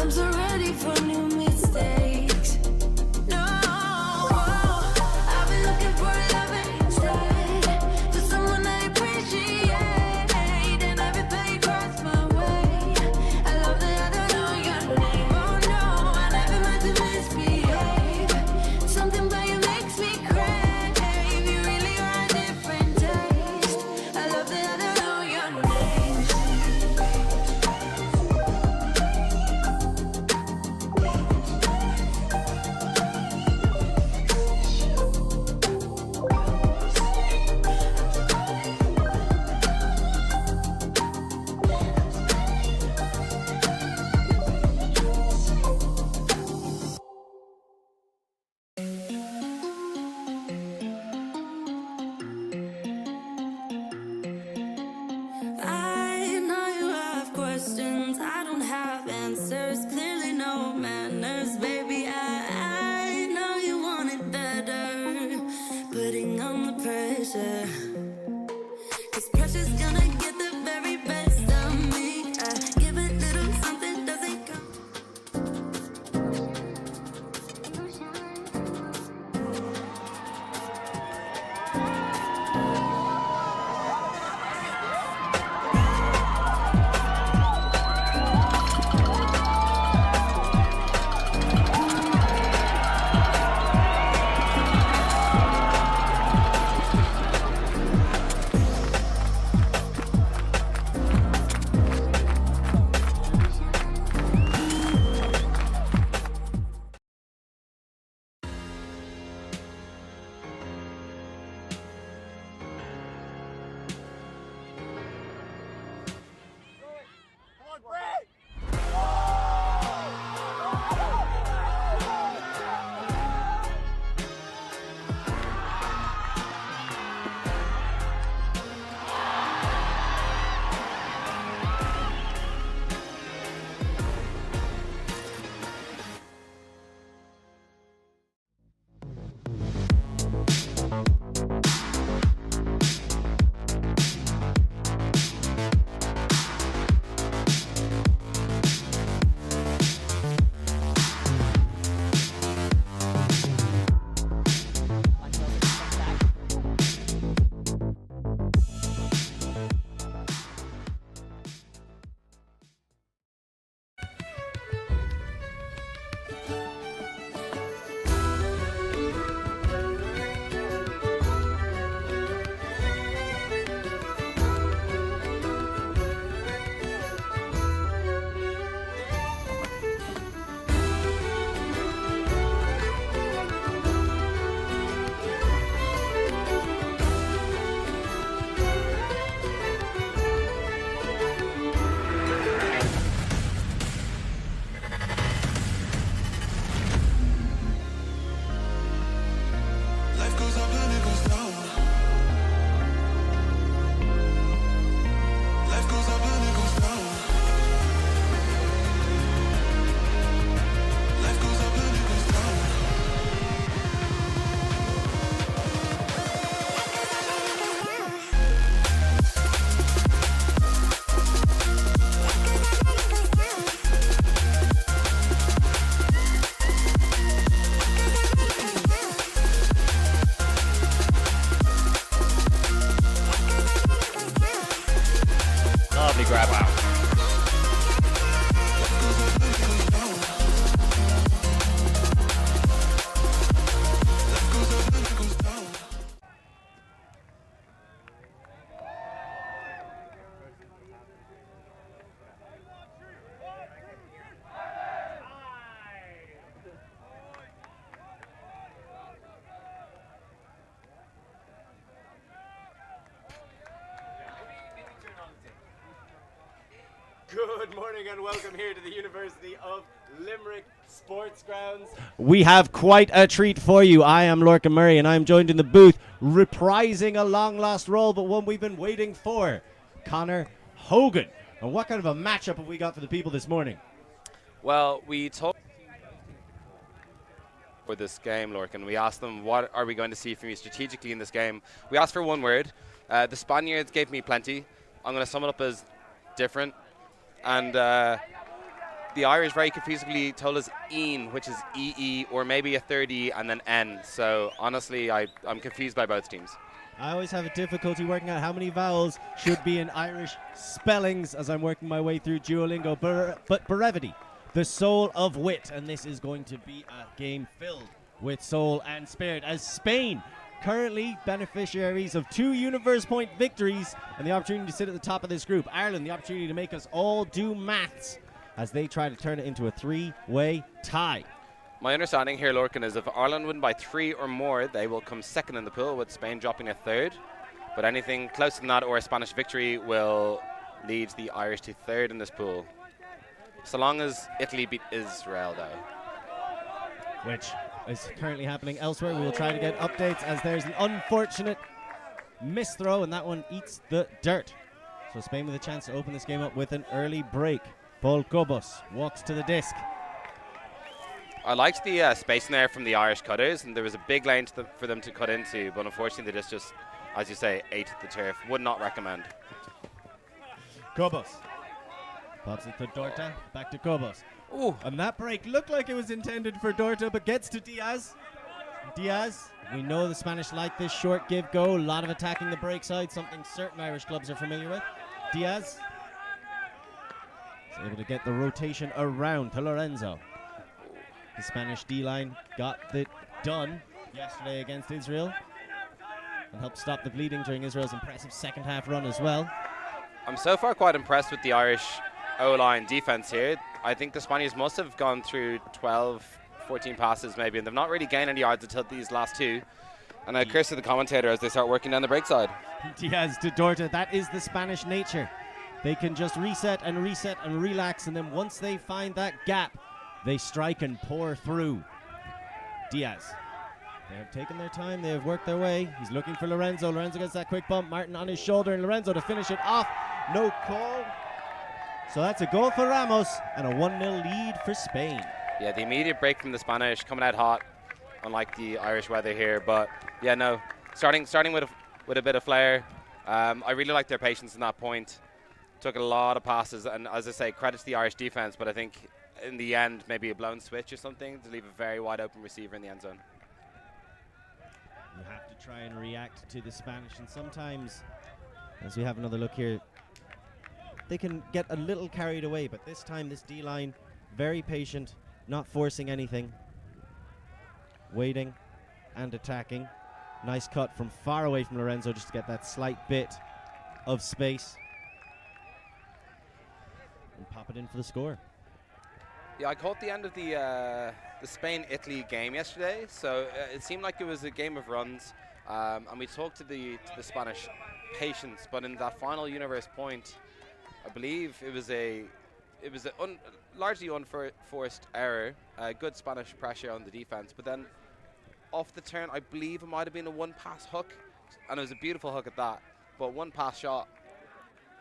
I'm so ready for new mistakes. No, I've been looking for love instead, for someone I appreciate, and everything crossed my way. I love that I don't know your name. Oh no, I never meant to misbehave. Something about you makes me crave. You really are a different taste. I love that I don't know your name. I know you have questions, I don't have answers, clearly no manners, baby. I know you want it better, putting on the pressure, 'cause pressure's gonna get the very best of me. I give a little something, doesn't come. Life goes up and it goes down. Life goes up and it goes down. Life goes up and it goes down. Lovely grab out. Good morning and welcome here to the University of Limerick Sports Grounds. We have quite a treat for you. I am Lorcan Murray and I'm joined in the booth, reprising a long lost role, but one we've been waiting for, Conor Hogan. And what kind of a matchup have we got for the people this morning? Well, we told for this game, Lorcan, we asked them, what are we going to see from you strategically in this game? We asked for one word. The Spaniards gave me plenty. I'm going to sum it up as different. And the Irish very confusingly told us een, which is EE, or maybe a third E and then N. So honestly, I'm confused by both teams. I always have a difficulty working out how many vowels should be in Irish spellings as I'm working my way through Duolingo. But brevity, the soul of wit, and this is going to be a game filled with soul and spirit as Spain, currently beneficiaries of 2 universe point victories and the opportunity to sit at the top of this group. Ireland, the opportunity to make us all do maths as they try to turn it into a 3-way tie. My understanding here, Lorcan, is if Ireland win by 3 or more, they will come second in the pool, with Spain dropping a third. But anything closer than that or a Spanish victory will lead the Irish to third in this pool. So long as Italy beat Israel, though. Which is currently happening elsewhere. We will try to get updates as there's an unfortunate miss throw, and that one eats the dirt. So Spain with a chance to open this game up with an early break. Paul Cobos walks to the disc. I liked the space in there from the Irish cutters, and there was a big lane for them to cut into, but unfortunately they just, as you say, ate the turf. Would not recommend. Cobos pops it to Dorta, back to Cobos. Ooh. And that break looked like it was intended for Dorta, but gets to Diaz. Diaz, we know the Spanish like this short give-go, a lot of attacking the break side, something certain Irish clubs are familiar with. Diaz is able to get the rotation around to Lorenzo. The Spanish D-line got it done yesterday against Israel and helped stop the bleeding during Israel's impressive second half run as well. I'm so far quite impressed with the Irish O-line defense here. I think the Spaniards must have gone through 12, 14 passes maybe, and they've not really gained any yards until these last 2. And I curse to the commentator as they start working down the break side. Diaz to Dorta, that is the Spanish nature. They can just reset and relax, and then once they find that gap, they strike and pour through. Diaz. They have taken their time. They have worked their way. He's looking for Lorenzo. Lorenzo gets that quick bump. Martin on his shoulder, and Lorenzo to finish it off. No call. So that's a goal for Ramos and a 1-0 lead for Spain. Yeah, the immediate break from the Spanish coming out hot, unlike the Irish weather here. But yeah, no, starting with a bit of flair. I really like their patience in that point. Took a lot of passes, and as I say, credit to the Irish defense. But I think in the end, maybe a blown switch or something to leave a very wide open receiver in the end zone. You have to try and react to the Spanish, and sometimes, as we have another look here, they can get a little carried away, but this time this D-line, very patient, not forcing anything, waiting and attacking. Nice cut from far away from Lorenzo just to get that slight bit of space. And pop it in for the score. Yeah, I caught the end of the Spain-Italy game yesterday, so it seemed like it was a game of runs, and we talked to the Spanish patience, but in that final universe point, I believe it was a largely unforced error, good Spanish pressure on the defense, but then off the turn, I believe it might have been a one-pass hook, and it was a beautiful hook at that, but one-pass shot,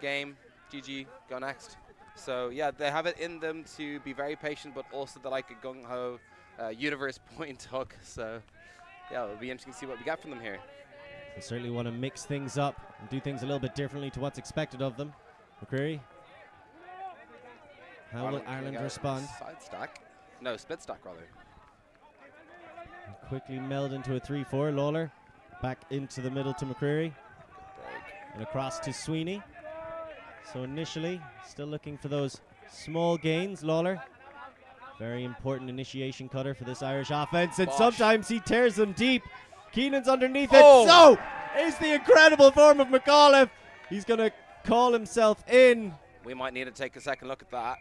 game, GG, go next. So yeah, they have it in them to be very patient, but also they like a gung-ho universe point hook. So yeah, it'll be interesting to see what we get from them here. They certainly want to mix things up and do things a little bit differently to what's expected of them. McCreary, how will Ireland respond? Side stack, no, split stack rather. Quickly meld into a 3-4. Lawler back into the middle to McCreary and across to Sweeney. So initially, still looking for those small gains. Lawler, very important initiation cutter for this Irish offense, and sometimes he tears them deep. Keenan's underneath it. So is the incredible form of McAuliffe. He's going to call himself in. We might need to take a second look at that.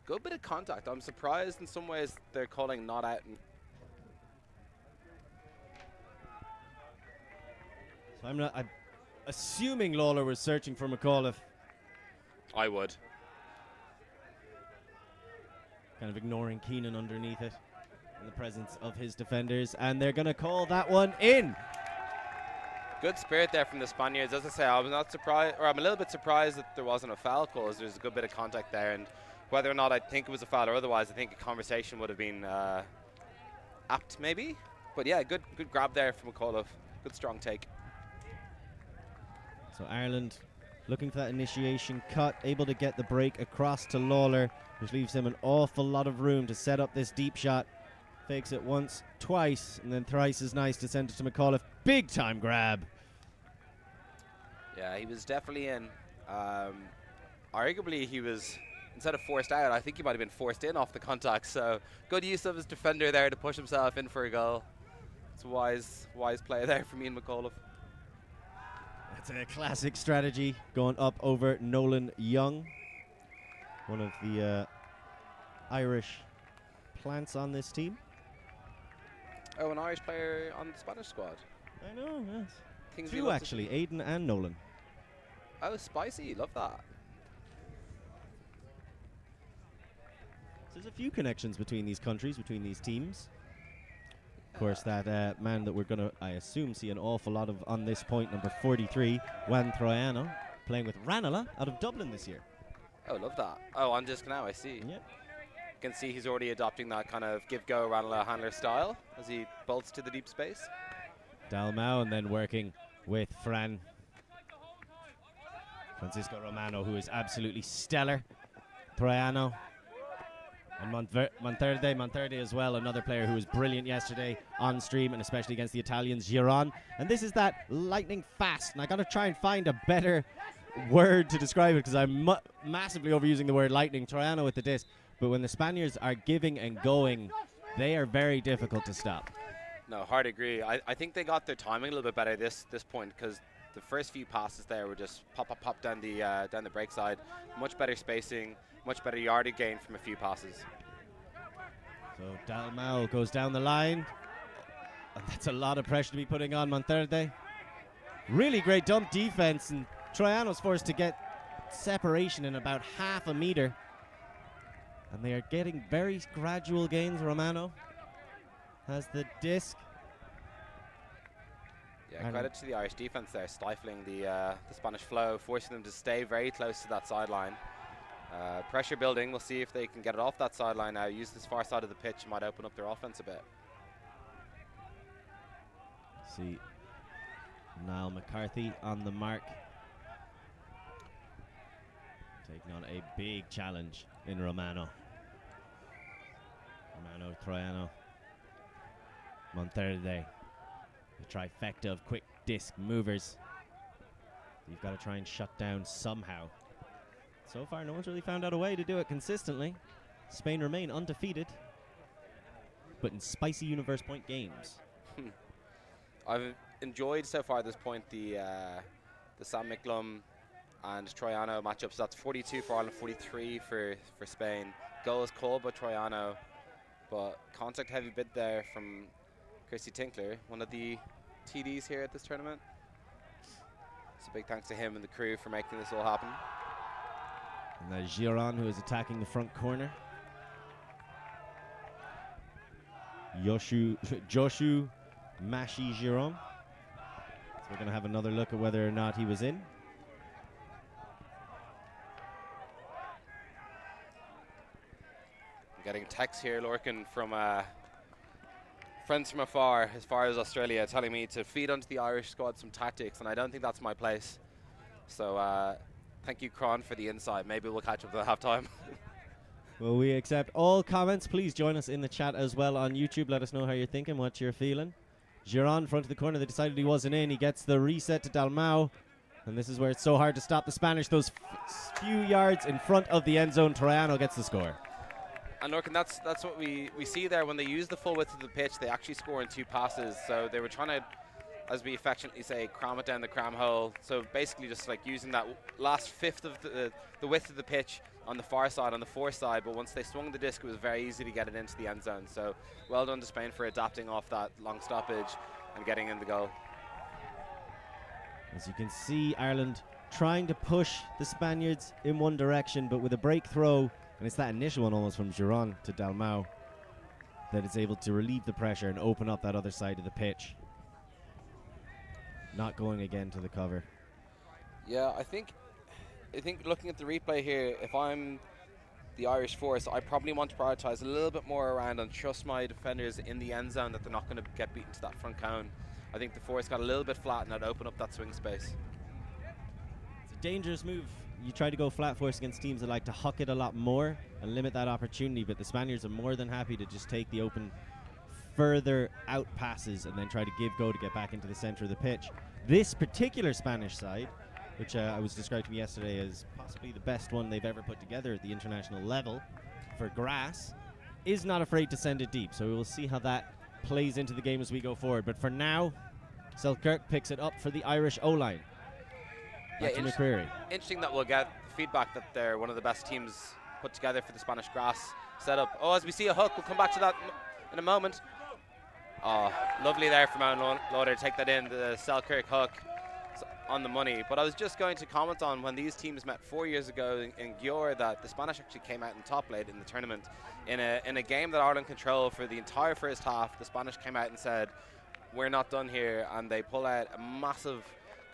Good bit of contact. I'm surprised in some ways they're calling not out. So I'm assuming Lawler was searching for McAuliffe. I would. Kind of ignoring Keenan underneath it in the presence of his defenders, and they're going to call that one in. Good spirit there from the Spaniards. As I say, I was not surprised, or I'm a little bit surprised that there wasn't a foul call, as there's a good bit of contact there, and whether or not I think it was a foul or otherwise, I think a conversation would have been apt maybe. But yeah, good grab there from McAuliffe. Good strong take. So Ireland Looking for that initiation cut, able to get the break across to Lawler, which leaves him an awful lot of room to set up this deep shot. Fakes it once, twice, and then thrice as nice to send it to McAuliffe. Big time grab. Yeah, he was definitely in. Arguably, he was, instead of forced out, I think he might have been forced in off the contact. So good use of his defender there to push himself in for a goal. It's a wise play there from Ian McAuliffe. That's a classic strategy, going up over Nolan Young, one of the Irish plants on this team. Oh, an Irish player on the Spanish squad. I know, yes. Things we Two love to actually, see. Aiden and Nolan. Oh, spicy. Love that. There's a few connections between these countries, between these teams. Of course, that man that we're going to, I assume, see an awful lot of on this point, number 43, Juan Troiano, playing with Ranelagh out of Dublin this year. Oh, love that. Oh, on disc now, I see. Yep. You can see he's already adopting that kind of give-go Ranelagh handler style as he bolts to the deep space. Dalmau, and then working with Francisco Romano, who is absolutely stellar. Troiano. And Monterde as well, another player who was brilliant yesterday on stream, and especially against the Italians, Giron. And this is that lightning fast, and I got to try and find a better word to describe it, because I'm massively overusing the word lightning. Troiano with the disc, but when the Spaniards are giving and going, they are very difficult to stop. No, hard agree. I think they got their timing a little bit better this point, because the first few passes there were just pop down the break side. Much better spacing, much better yardage gain from a few passes. So Dalmau goes down the line, and that's a lot of pressure to be putting on Monterde. Really great dump defense, and Troiano's forced to get separation in about half a meter. And they are getting very gradual gains. Romano has the disc. Yeah, credit to the Irish defense there, stifling the Spanish flow, forcing them to stay very close to that sideline. Pressure building. We'll see if they can get it off that sideline now. Use this far side of the pitch. Might open up their offense a bit. See Niall McCarthy on the mark, taking on a big challenge in Romano. Troiano, Monterde, the trifecta of quick disc movers. You've got to try and shut down somehow. So far, no one's really found out a way to do it consistently. Spain remain undefeated, but in spicy universe point games. I've enjoyed so far at this point the Sam Micklum and Troiano matchups. That's 42 for Ireland, 43 for Spain. Goal is called by Troiano, but contact heavy bid there from Christy Tinkler, one of the TDs here at this tournament. So big thanks to him and the crew for making this all happen. And that's Giron, who is attacking the front corner. Joshu Mashi Giron. So we're going to have another look at whether or not he was in. I'm getting texts here, Lorcan, from friends from afar, as far as Australia, telling me to feed onto the Irish squad some tactics, and I don't think that's my place. So thank you, Cron, for the insight. Maybe we'll catch up at halftime. Well, we accept all comments. Please join us in the chat as well on YouTube. Let us know how you're thinking, what you're feeling. Giron, front of the corner. They decided he wasn't in. He gets the reset to Dalmau. And this is where it's so hard to stop the Spanish. Those few yards in front of the end zone. Troiano gets the score. And Lorcan, that's what we see there. When they use the full width of the pitch, they actually score in 2 passes. So they were trying to, as we affectionately say, cram it down the cram hole. So basically just like using that last fifth of the width of the pitch on the far side, on the fore side. But once they swung the disc, it was very easy to get it into the end zone. So well done to Spain for adapting off that long stoppage and getting in the goal. As you can see, Ireland trying to push the Spaniards in one direction, but with a break throw, and it's that initial one almost from Giron to Dalmau that is able to relieve the pressure and open up that other side of the pitch. Not going again to the cover. Yeah, I think looking at the replay here, if I'm the Irish force, I probably want to prioritise a little bit more around and trust my defenders in the end zone that they're not going to get beaten to that front cone. I think the force got a little bit flat and that opened up that swing space. It's dangerous move. You try to go flat force against teams that like to huck it a lot more and limit that opportunity, but the Spaniards are more than happy to just take the open further out passes and then try to give go to get back into the center of the pitch. This particular Spanish side, which I was described to me yesterday as possibly the best one they've ever put together at the international level for grass, is not afraid to send it deep. So we will see how that plays into the game as we go forward. But for now, Selkirk picks it up for the Irish O-line. Yeah, Back to McCreary. interesting that we'll get feedback that they're one of the best teams put together for the Spanish grass setup. Oh, as we see a hook, we'll come back to that in a moment. Oh, lovely there from Aaron Lauder, take that in, the Selkirk hook on the money. But I was just going to comment on when these teams met 4 years ago in Győr, that the Spanish actually came out in top late in the tournament. In a game that Ireland controlled for the entire first half, the Spanish came out and said, we're not done here, and they pull out a massive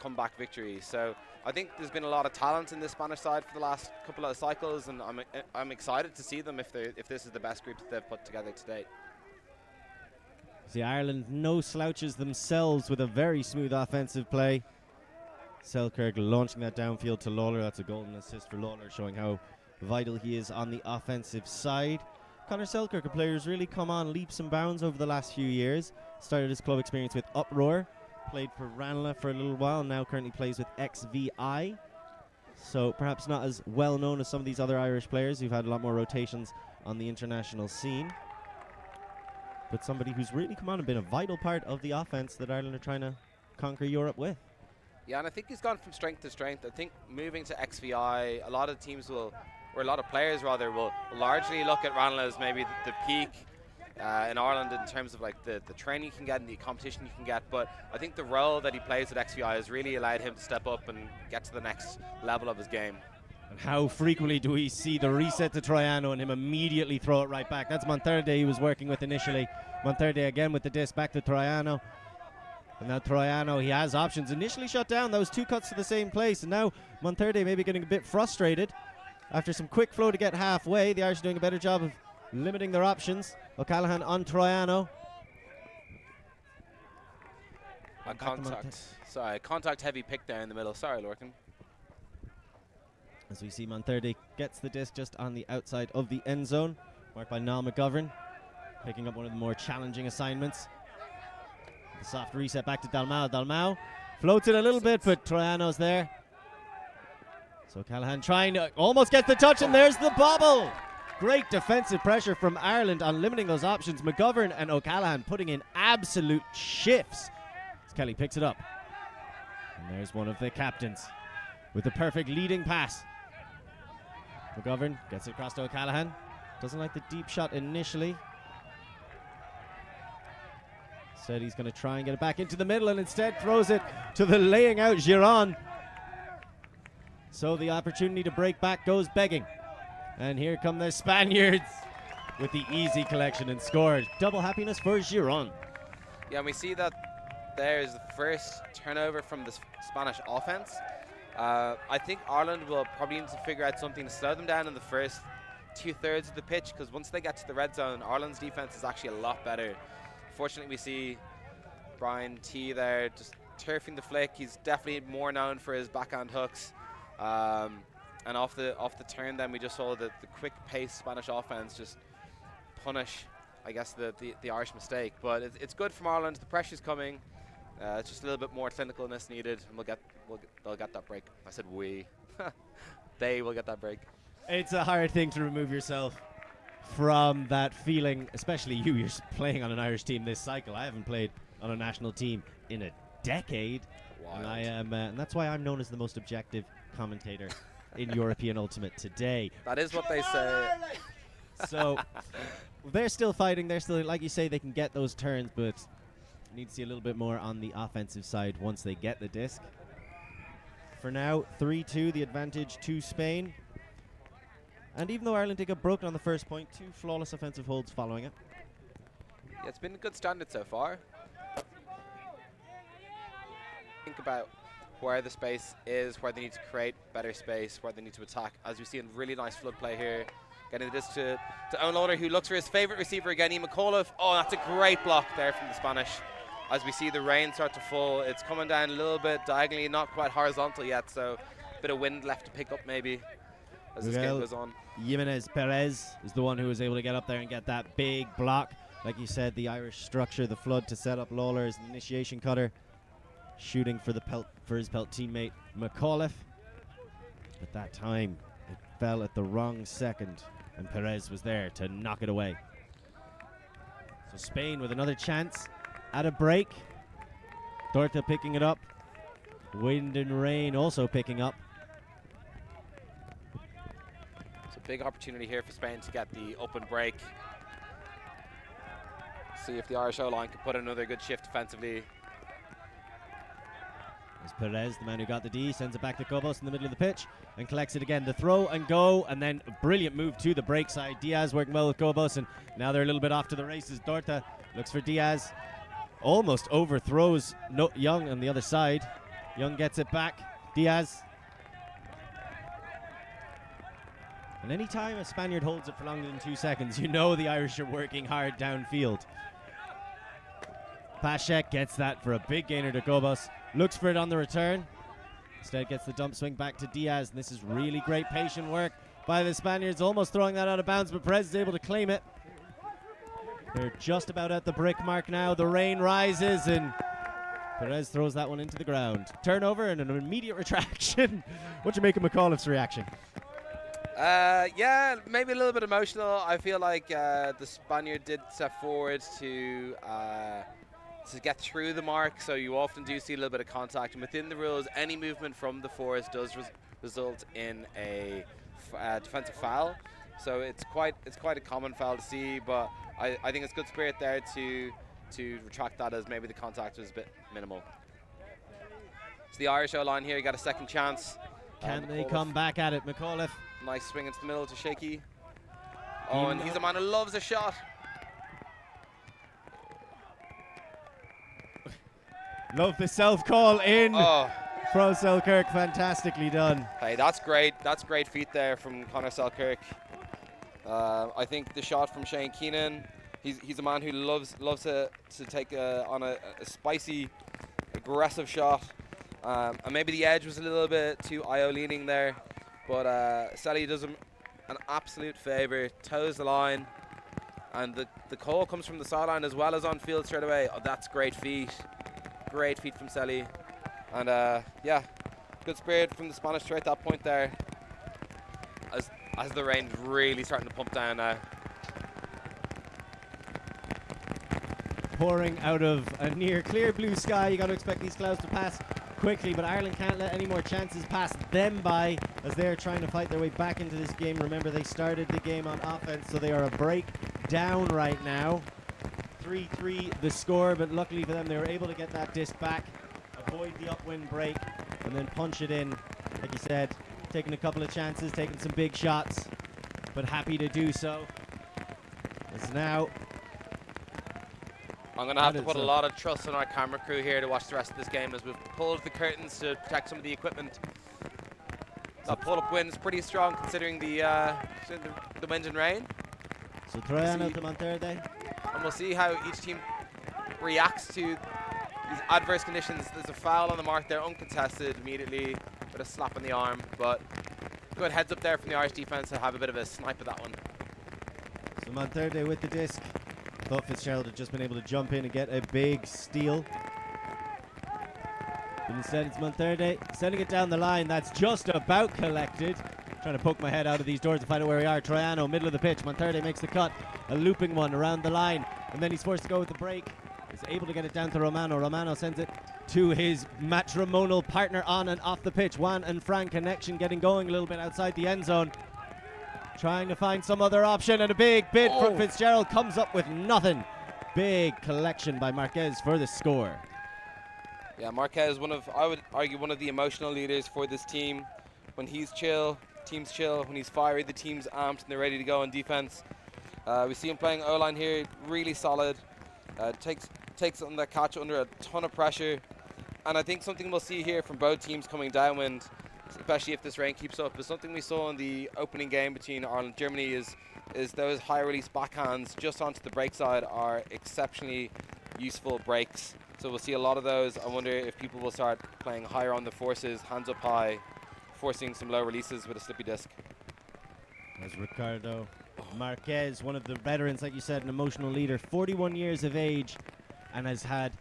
comeback victory. So I think there's been a lot of talent in the Spanish side for the last couple of cycles, and I'm excited to see them if this is the best group that they've put together to date. See, Ireland no slouches themselves with a very smooth offensive play. Selkirk launching that downfield to Lawler. That's a golden assist for Lawler, showing how vital he is on the offensive side. Conor Selkirk, a player who's really come on leaps and bounds over the last few years. Started his club experience with Uproar, played for Ranelagh for a little while, now currently plays with XVI. So perhaps not as well known as some of these other Irish players who've had a lot more rotations on the international scene. But somebody who's really come on and been a vital part of the offense that Ireland are trying to conquer Europe with. Yeah, and I think he's gone from strength to strength. I think moving to XVI, a lot of teams will, or a lot of players rather, will largely look at Ranelagh as maybe the peak in Ireland in terms of like the training you can get and the competition you can get. But I think the role that he plays at XVI has really allowed him to step up and get to the next level of his game. And how frequently do we see the reset to Troiano and him immediately throw it right back? That's Monterde he was working with initially. Monterde again with the disc back to Troiano. And now Troiano, he has options. Initially shut down, those two cuts to the same place. And now Monterde maybe getting a bit frustrated. After some quick flow to get halfway, the Irish are doing a better job of limiting their options. O'Callaghan on Troiano. Contact heavy pick there in the middle. Sorry, Lorcan. As we see Monterde gets the disc just on the outside of the end zone. Marked by Niall McGovern. Picking up one of the more challenging assignments. The soft reset back to Dalmau. Dalmau floats it a little bit, but Troiano's there. So Callahan trying to almost get the touch, and there's the bobble. Great defensive pressure from Ireland on limiting those options. McGovern and O'Callaghan putting in absolute shifts. As Kelly picks it up. And there's one of the captains with the perfect leading pass. McGovern gets it across to O'Callaghan. Doesn't like the deep shot initially. Instead, he's going to try and get it back into the middle, and instead throws it to the laying out Giron. So the opportunity to break back goes begging. And here come the Spaniards with the easy collection and score. Double happiness for Giron. Yeah, and we see that there's the first turnover from the Spanish offense. I think Ireland will probably need to figure out something to slow them down in the first 2/3 of the pitch, because once they get to the red zone, Ireland's defense is actually a lot better. Fortunately, we see Brian T there just turfing the flick. He's definitely more known for his backhand hooks. And off the turn, then we just saw the quick pace Spanish offense just punish, I guess, the Irish mistake. But it's good from Ireland. The pressure's coming. It's just a little bit more clinicalness needed, and they'll get that break. I said we. They will get that break. It's a hard thing to remove yourself from that feeling, especially you're playing on an Irish team this cycle. I haven't played on a national team in a decade. Wild. And I am, and that's why I'm known as the most objective commentator in European Ultimate today. That is what they say. So they're still fighting. They're still, like you say, they can get those turns, but need to see a little bit more on the offensive side once they get the disc. For now, 3-2, the advantage to Spain. And even though Ireland did get broken on the first point, 2 flawless offensive holds following it. Yeah, it's been a good standard so far. Think about where the space is, where they need to create better space, where they need to attack. As we see a really nice flood play here. Getting the disc to Owen Lauder, who looks for his favourite receiver again, Ian McAuliffe. Oh, that's a great block there from the Spanish. As we see the rain start to fall, it's coming down a little bit diagonally, not quite horizontal yet, so bit of wind left to pick up maybe as this game goes on. Jimenez Perez is the one who was able to get up there and get that big block. Like you said, the Irish structure, the flood to set up Lawler as an initiation cutter, shooting for his pelt teammate McAuliffe. At that time, it fell at the wrong second, and Perez was there to knock it away. So Spain with another chance at a break. Dorta picking it up. Wind and rain also picking up. It's a big opportunity here for Spain to get the open break. See if the Irish O-line can put another good shift defensively. As Perez, the man who got the D, sends it back to Cobos in the middle of the pitch and collects it again. The throw and go, and then a brilliant move to the break side. Diaz working well with Cobos, and now they're a little bit off to the races. Dorta looks for Diaz. Almost overthrows Young on the other side. Young gets it back. Diaz. And any time a Spaniard holds it for longer than 2 seconds, you know the Irish are working hard downfield. Pashek gets that for a big gainer to Cobos. Looks for it on the return. Instead gets the dump swing back to Diaz. And this is really great patient work by the Spaniards. Almost throwing that out of bounds, but Perez is able to claim it. They're just about at the brick mark now. The rain rises and Perez throws that one into the ground. Turnover and an immediate retraction. What do you make of McAuliffe's reaction? Yeah, maybe a little bit emotional. I feel like the Spaniard did step forward to get through the mark, so you often do see a little bit of contact. And within the rules, any movement from the forest does result in a defensive foul. So it's quite a common foul to see, but I think it's good spirit there to retract that, as maybe the contact was a bit minimal. It's the Irish O-line here. You got a second chance. Can they come back at it? McAuliffe. Nice swing into the middle to Shaky. Oh, and he's a man who loves a shot. Love the self-call in Oh, from Selkirk. Fantastically done. hey, that's great. That's great feat there from Conor Selkirk. I think the shot from Shane Keenan, he's a man who loves to take on a spicy, aggressive shot. And maybe the edge was a little bit too IO leaning there, but Sally does him an absolute favour, toes the line, and the call comes from the sideline as well as on field straight away. Oh, that's great feet. Great feet from Selly. And yeah, good spirit from the Spanish throughout that point there, as the rain's really starting to pump down now. Pouring out of a near clear blue sky. You got to expect these clouds to pass quickly, but Ireland can't let any more chances pass them by as they're trying to fight their way back into this game. Remember, they started the game on offense, so they are a break down right now. 3-3 the score, but luckily for them, they were able to get that disc back, avoid the upwind break, and then punch it in. Like you said, taking a couple of chances, taking some big shots, but happy to do so. It's now. I'm going to have to put a lot of trust in our camera crew here to watch the rest of this game as we've pulled the curtains to protect some of the equipment. That pull-up wind is pretty strong considering the wind and rain. So Troiano to Monterde. And we'll see how each team reacts to these adverse conditions. There's a foul on the mark there, uncontested immediately with a slap on the arm. But good heads up there from the Irish defence to have a bit of a snipe of that one. So Monterde with the disc. Thought Fitzgerald had just been able to jump in and get a big steal. But instead it's Monterde sending it down the line. That's just about collected. Trying to poke my head out of these doors to find out where we are. Troiano, middle of the pitch. Monterde makes the cut. A looping one around the line. And then he's forced to go with the break. He's able to get it down to Romano. Romano sends it to his matrimonial partner on and off the pitch. Juan and Fran connection getting going a little bit outside the end zone. Trying to find some other option, and a big bid from Fitzgerald comes up with nothing. Big collection by Marquez for the score. Yeah, Marquez, I would argue one of the emotional leaders for this team. When he's chill, team's chill. When he's fiery, the team's amped and they're ready to go on defense. We see him playing O-line here, really solid. Takes on the catch under a ton of pressure. And I think something we'll see here from both teams coming downwind, especially if this rain keeps up, is something we saw in the opening game between Ireland and Germany is those high release backhands just onto the break side are exceptionally useful breaks. So we'll see a lot of those. I wonder if people will start playing higher on the forces, hands up high, forcing some low releases with a slippy disc. As Ricardo Marquez, one of the veterans, like you said, an emotional leader, 41 years of age, and has had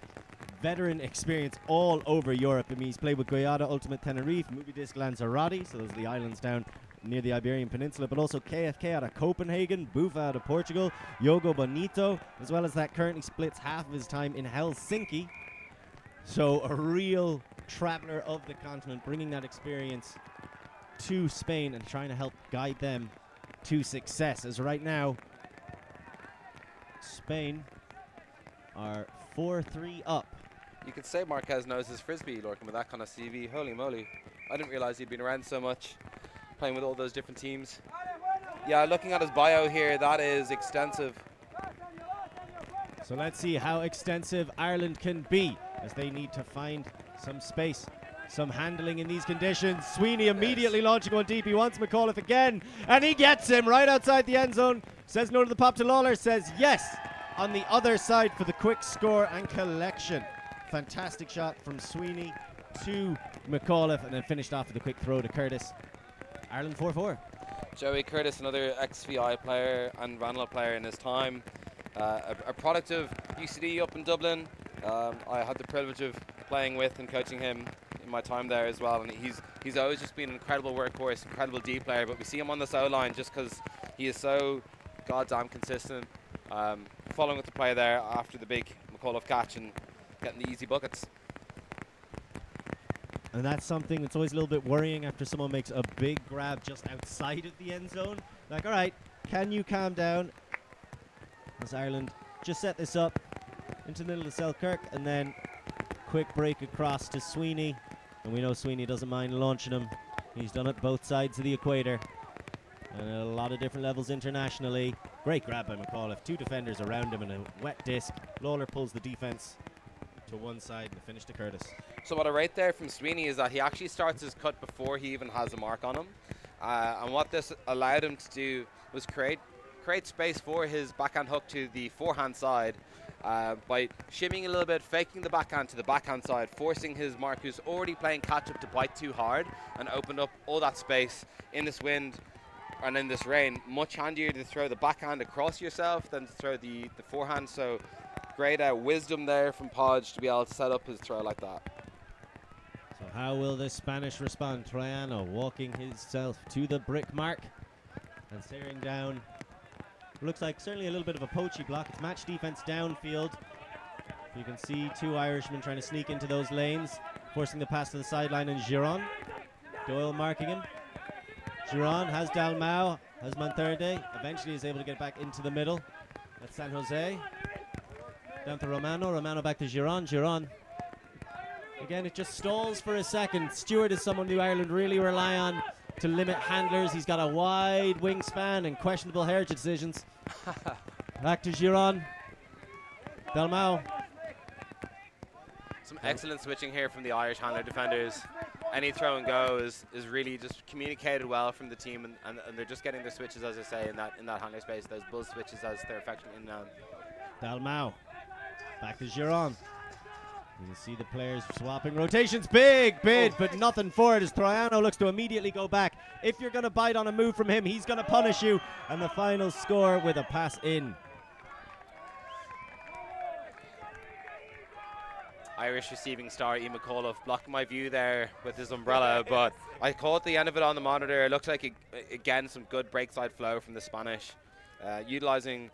veteran experience all over Europe. I mean, he's played with Goiada, Ultimate Tenerife, Movie Disc Lanzarote, so those are the islands down near the Iberian Peninsula, but also KFK out of Copenhagen, Bufa out of Portugal, Yogo Bonito, as well as that currently splits half of his time in Helsinki. So a real traveler of the continent, bringing that experience to Spain and trying to help guide them to success. As right now, Spain are 4-3 up. You could say Marquez knows his Frisbee, Lorcan, with that kind of CV. Holy moly. I didn't realize he'd been around so much, playing with all those different teams. Yeah, looking at his bio here, that is extensive. So let's see how extensive Ireland can be as they need to find some space, some handling in these conditions. Sweeney immediately launching one deep. He wants McAuliffe again, and he gets him right outside the end zone. Says no to the pop to Lawler, says yes on the other side for the quick score and collection. Fantastic shot from Sweeney to McAuliffe, and then finished off with a quick throw to Curtis. Ireland 4-4. Joey Curtis, another ex-VI player and Ranelagh player in his time. A product of UCD up in Dublin. I had the privilege of playing with and coaching him in my time there as well, and he's always just been an incredible workhorse, incredible D player, but we see him on the O-line just because he is so goddamn consistent, following with the play there after the big McAuliffe catch and getting the easy buckets. And that's something that's always a little bit worrying after someone makes a big grab just outside of the end zone. Like, all right, can you calm down? As Ireland just set this up into the middle of Selkirk, and then quick break across to Sweeney. And we know Sweeney doesn't mind launching him. He's done it both sides of the equator. And at a lot of different levels internationally. Great grab by McAuliffe. Two defenders around him and a wet disc. Lawler pulls the defense to one side and the finish to Curtis. So what I rate there from Sweeney is that he actually starts his cut before he even has a mark on him. And what this allowed him to do was create space for his backhand hook to the forehand side by shimmying a little bit, faking the backhand to the backhand side, forcing his mark, who's already playing catch-up, to bite too hard, and opened up all that space in this wind and in this rain. Much handier to throw the backhand across yourself than to throw the forehand. So great wisdom there from Podge to be able to set up his throw like that. So how will the Spanish respond? Troiano walking himself to the brick mark and staring down. Looks like certainly a little bit of a poachy block. It's match defense downfield. You can see two Irishmen trying to sneak into those lanes, forcing the pass to the sideline, and Giron. Doyle marking him. Giron has Dalmau, has Monterde. Eventually is able to get back into the middle. That's San Jose. Down to Romano. Romano back to Giron. Giron. Again, it just stalls for a second. Stewart is someone who Ireland really rely on to limit handlers. He's got a wide wingspan and questionable heritage decisions. Back to Giron. Dalmau. Some excellent switching here from the Irish handler defenders. Any throw and go is really just communicated well from the team, and they're just getting their switches, as I say, in that handler space. Those buzz switches, as they're affectionately known. Dalmau. Back to Giron. You can see the players swapping rotations. Big bid, but nothing for it as Troiano looks to immediately go back. If you're going to bite on a move from him, he's going to punish you. And the final score with a pass in. Irish receiving star Ian McAuliffe blocking my view there with his umbrella, but I caught the end of it on the monitor. It looks like, again, some good breakside flow from the Spanish, utilising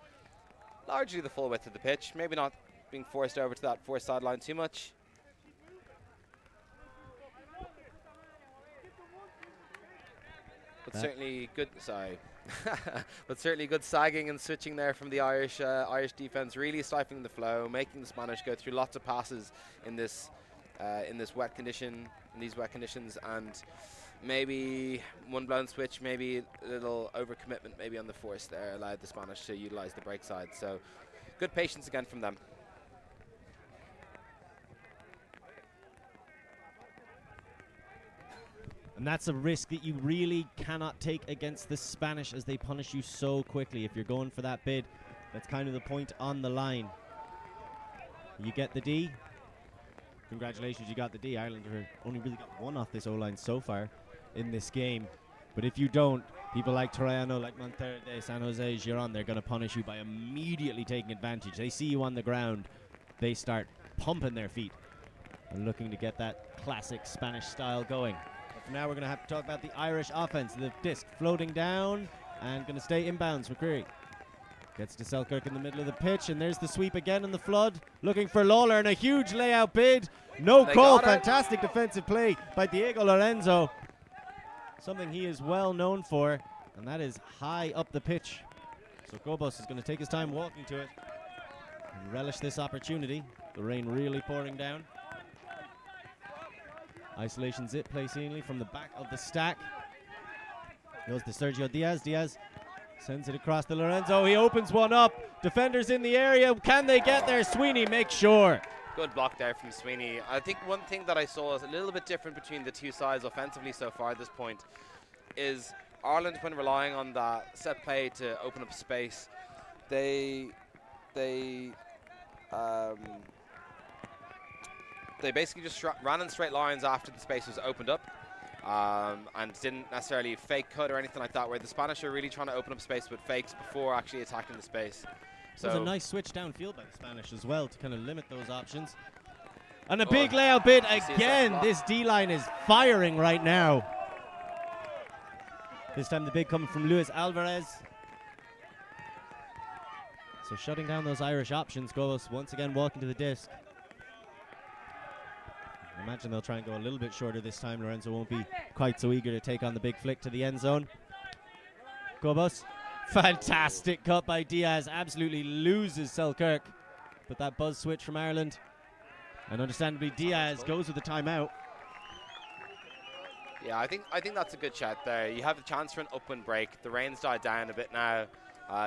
largely the full width of the pitch, maybe not being forced over to that forced sideline too much. But certainly good, but certainly good sagging and switching there from the Irish defense, really stifling the flow, making the Spanish go through lots of passes in this wet condition, in these wet conditions, and maybe one blown switch, maybe a little overcommitment, maybe on the force there, allowed the Spanish to utilize the break side. So good patience again from them. And that's a risk that you really cannot take against the Spanish, as they punish you so quickly. If you're going for that bid, that's kind of the point on the line. You get the D. Congratulations, you got the D. Ireland have only really got one off this O-line so far. in this game. But if you don't, people like Troiano, like Monterde, San Jose, Giron, they're going to punish you by immediately taking advantage. They see you on the ground, they start pumping their feet and looking to get that classic Spanish style going. But for now, we're going to have to talk about the Irish offense. The disc floating down and going to stay inbounds. McCreary gets to Selkirk in the middle of the pitch, and there's the sweep again in the flood. Looking for Lawler and a huge layout bid. No call. Fantastic defensive play by Diego Lorenzo. Something he is well known for, and that is high up the pitch. So Gobos is going to take his time walking to it and relish this opportunity. The rain really pouring down. Isolation zip play seemingly from the back of the stack. Goes to Sergio Diaz. Diaz sends it across to Lorenzo. He opens one up. Defenders in the area. Can they get there? Sweeney makes sure. Good block there from Sweeney. I think one thing that I saw is a little bit different between the two sides offensively so far at this point is Ireland, when relying on that set play to open up space, they basically just ran in straight lines after the space was opened up, and didn't necessarily fake cut or anything like that, where the Spanish are really trying to open up space with fakes before actually attacking the space. So it was a nice switch downfield by the Spanish as well to kind of limit those options. And a big layout bid again. This D-line is firing right now. This time the big coming from Luis Alvarez. So shutting down those Irish options. Goes once again walking to the disc. I imagine they'll try and go a little bit shorter this time. Lorenzo won't be quite so eager to take on the big flick to the end zone. Gobos. Fantastic cut by Diaz. Absolutely loses Selkirk. But that buzz switch from Ireland. And understandably Diaz goes with the timeout. Yeah, I think that's a good shot there. You have a chance for an upwind break. The rain's died down a bit now.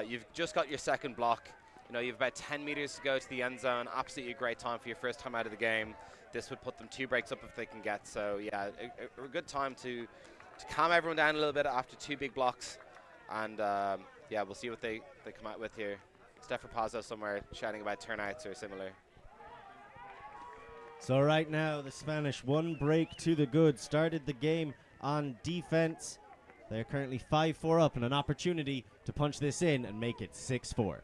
You've just got your second block. You know, you've about 10 meters to go to the end zone. Absolutely a great time for your first time out of the game. This would put them 2 breaks up if they can get. So yeah, a good time to calm everyone down a little bit after 2 big blocks. And yeah, we'll see what they come out with here. Steph Rapazzo somewhere shouting about turnouts or similar. So right now, the Spanish 1 break to the good. Started the game on defense. They're currently 5-4 up and an opportunity to punch this in and make it 6-4.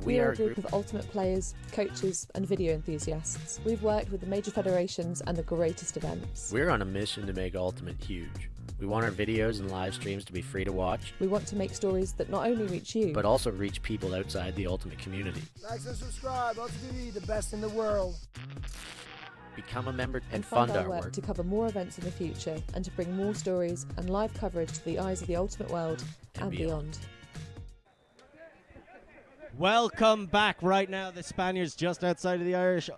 We are a group of ultimate players, coaches and video enthusiasts. We've worked with the major federations and the greatest events. We're on a mission to make Ultimate huge. We want our videos and live streams to be free to watch. We want to make stories that not only reach you, but also reach people outside the Ultimate community. Like and subscribe, ULTI.TV, the best in the world. Become a member and fund our work to cover more events in the future and to bring more stories and live coverage to the eyes of the ultimate world and beyond. Welcome back. Right now, the Spaniards just outside of the Irish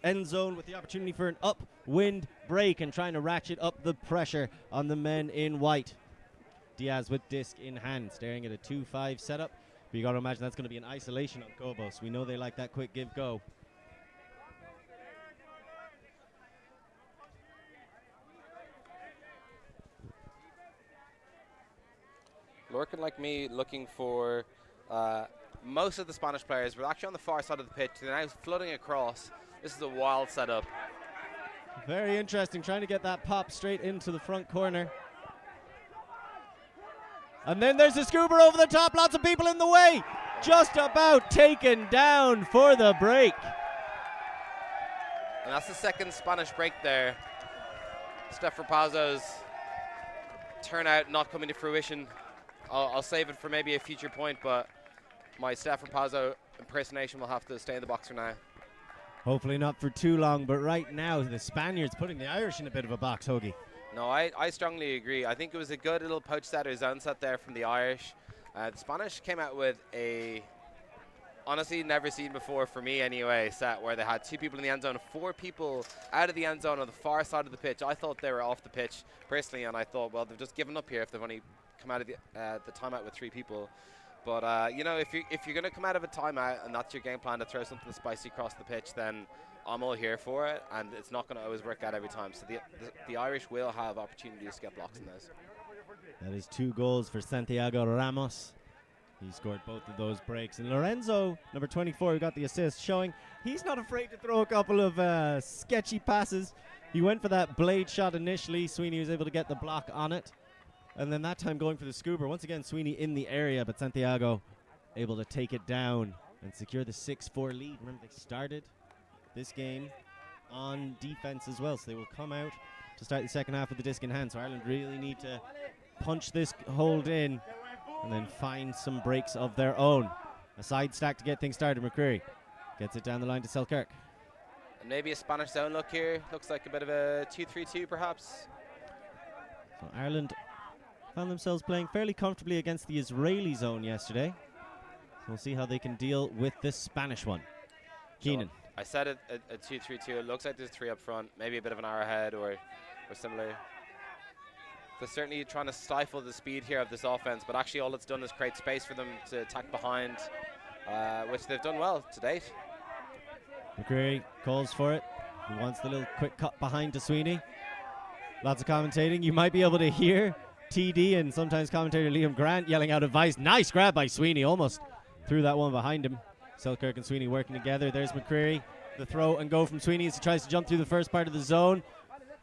end zone with the opportunity for an upwind break and trying to ratchet up the pressure on the men in white. Diaz with disc in hand, staring at a 2-5 setup. But you got to imagine that's going to be an isolation on Gobos. We know they like that quick give-go. Lorcan, like me, looking for most of the Spanish players. We're actually on the far side of the pitch. They're now flooding across. This is a wild setup. Very interesting, trying to get that pop straight into the front corner. And then there's a scooper over the top. Lots of people in the way. Just about taken down for the break. And that's the second Spanish break there. Steph Rapazzo's turnout not coming to fruition. I'll save it for maybe a future point, but my Steph Rapazzo impersonation will have to stay in the box for now. Hopefully not for too long, but right now the Spaniards putting the Irish in a bit of a box, Hoagie. No, I strongly agree. I think it was a good little poach setter zone set there from the Irish. The Spanish came out with a, honestly, never seen before for me anyway, set where they had 2 people in the end zone, 4 people out of the end zone on the far side of the pitch. I thought they were off the pitch personally, and I thought, well, they've just given up here if they've only come out of the timeout with 3 people. But you know, if you're going to come out of a timeout and that's your game plan to throw something spicy across the pitch, then I'm all here for it, and it's not going to always work out every time. So the Irish will have opportunities to get blocks in those. That is 2 goals for Santiago Ramos. He scored both of those breaks. And Lorenzo, number 24, who got the assist, showing he's not afraid to throw a couple of sketchy passes. He went for that blade shot initially. Sweeney was able to get the block on it. And then that time going for the scooper. Once again, Sweeney in the area, but Santiago able to take it down and secure the 6-4 lead. Remember, they started this game on defense as well, so they will come out to start the second half with the disc in hand. So Ireland really need to punch this hold in and then find some breaks of their own. A side stack to get things started. McCreary gets it down the line to Selkirk. And maybe a Spanish zone look here. Looks like a bit of a 2-3-2 perhaps. So Ireland found themselves playing fairly comfortably against the Israeli zone yesterday. So we'll see how they can deal with this Spanish one. Keenan. I said it a 2-3-2. It looks like there's 3 up front, maybe a bit of an arrowhead or similar. They're certainly trying to stifle the speed here of this offense, but actually all it's done is create space for them to attack behind, which they've done well to date. McCreary calls for it. He wants the little quick cut behind to Sweeney. Lots of commentating. You might be able to hear TD and sometimes commentator Liam Grant yelling out advice. Nice grab by Sweeney. Almost threw that one behind him. Selkirk and Sweeney working together. There's McCreary. The throw and go from Sweeney as he tries to jump through the first part of the zone.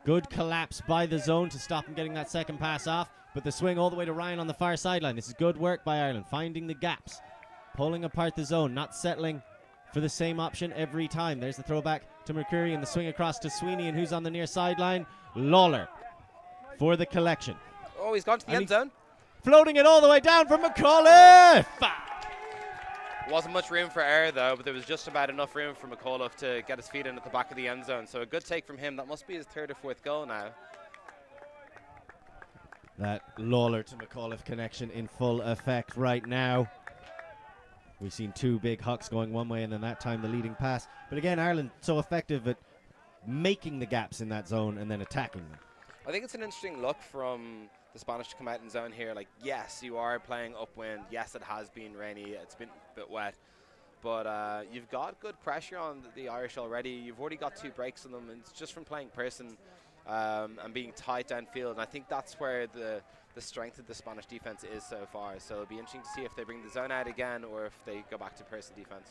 Good collapse by the zone to stop him getting that second pass off. But the swing all the way to Ryan on the far sideline. This is good work by Ireland. Finding the gaps. Pulling apart the zone. Not settling for the same option every time. There's the throwback to McCreary and the swing across to Sweeney. And who's on the near sideline? Lawler for the collection. Oh, he's gone to the end zone. Floating it all the way down from McAuliffe. Wasn't much room for error though, but there was just about enough room for McAuliffe to get his feet in at the back of the end zone. So a good take from him. That must be his 3rd or 4th goal now. That Lawler to McAuliffe connection in full effect right now. We've seen 2 big hucks going one way and then that time the leading pass. But again, Ireland so effective at making the gaps in that zone and then attacking them. I think it's an interesting look from the Spanish to come out in zone here. Like, yes, you are playing upwind. Yes, it has been rainy. It's been a bit wet. But you've got good pressure on the Irish already. You've already got 2 breaks on them. And it's just from playing person and being tight downfield. And I think that's where the strength of the Spanish defense is so far. So it'll be interesting to see if they bring the zone out again or if they go back to person defense.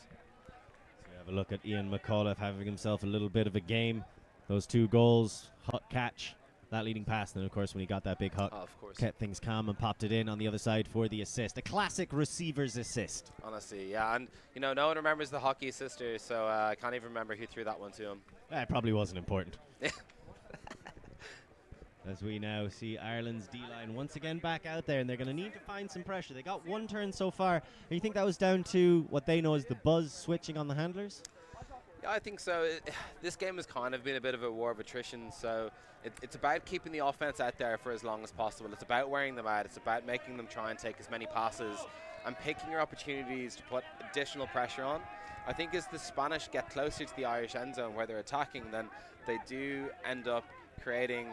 So we have a look at Ian McAuliffe having himself a little bit of a game. Those 2 goals, huck catch. That leading pass, and then of course when he got that big huck, kept things calm and popped it in on the other side for the assist. A classic receiver's assist. Honestly, yeah, and you know, no one remembers the hockey sister, so I can't even remember who threw that one to him. It probably wasn't important. As we now see Ireland's D-line once again back out there, and they're going to need to find some pressure. They got 1 turn so far. And you think that was down to what they know as the buzz switching on the handlers? Yeah, I think so. This game has kind of been a bit of a war of attrition, so it's about keeping the offense out there for as long as possible. It's about wearing them out. It's about making them try and take as many passes and picking your opportunities to put additional pressure on. I think as the Spanish get closer to the Irish end zone where they're attacking, then they do end up creating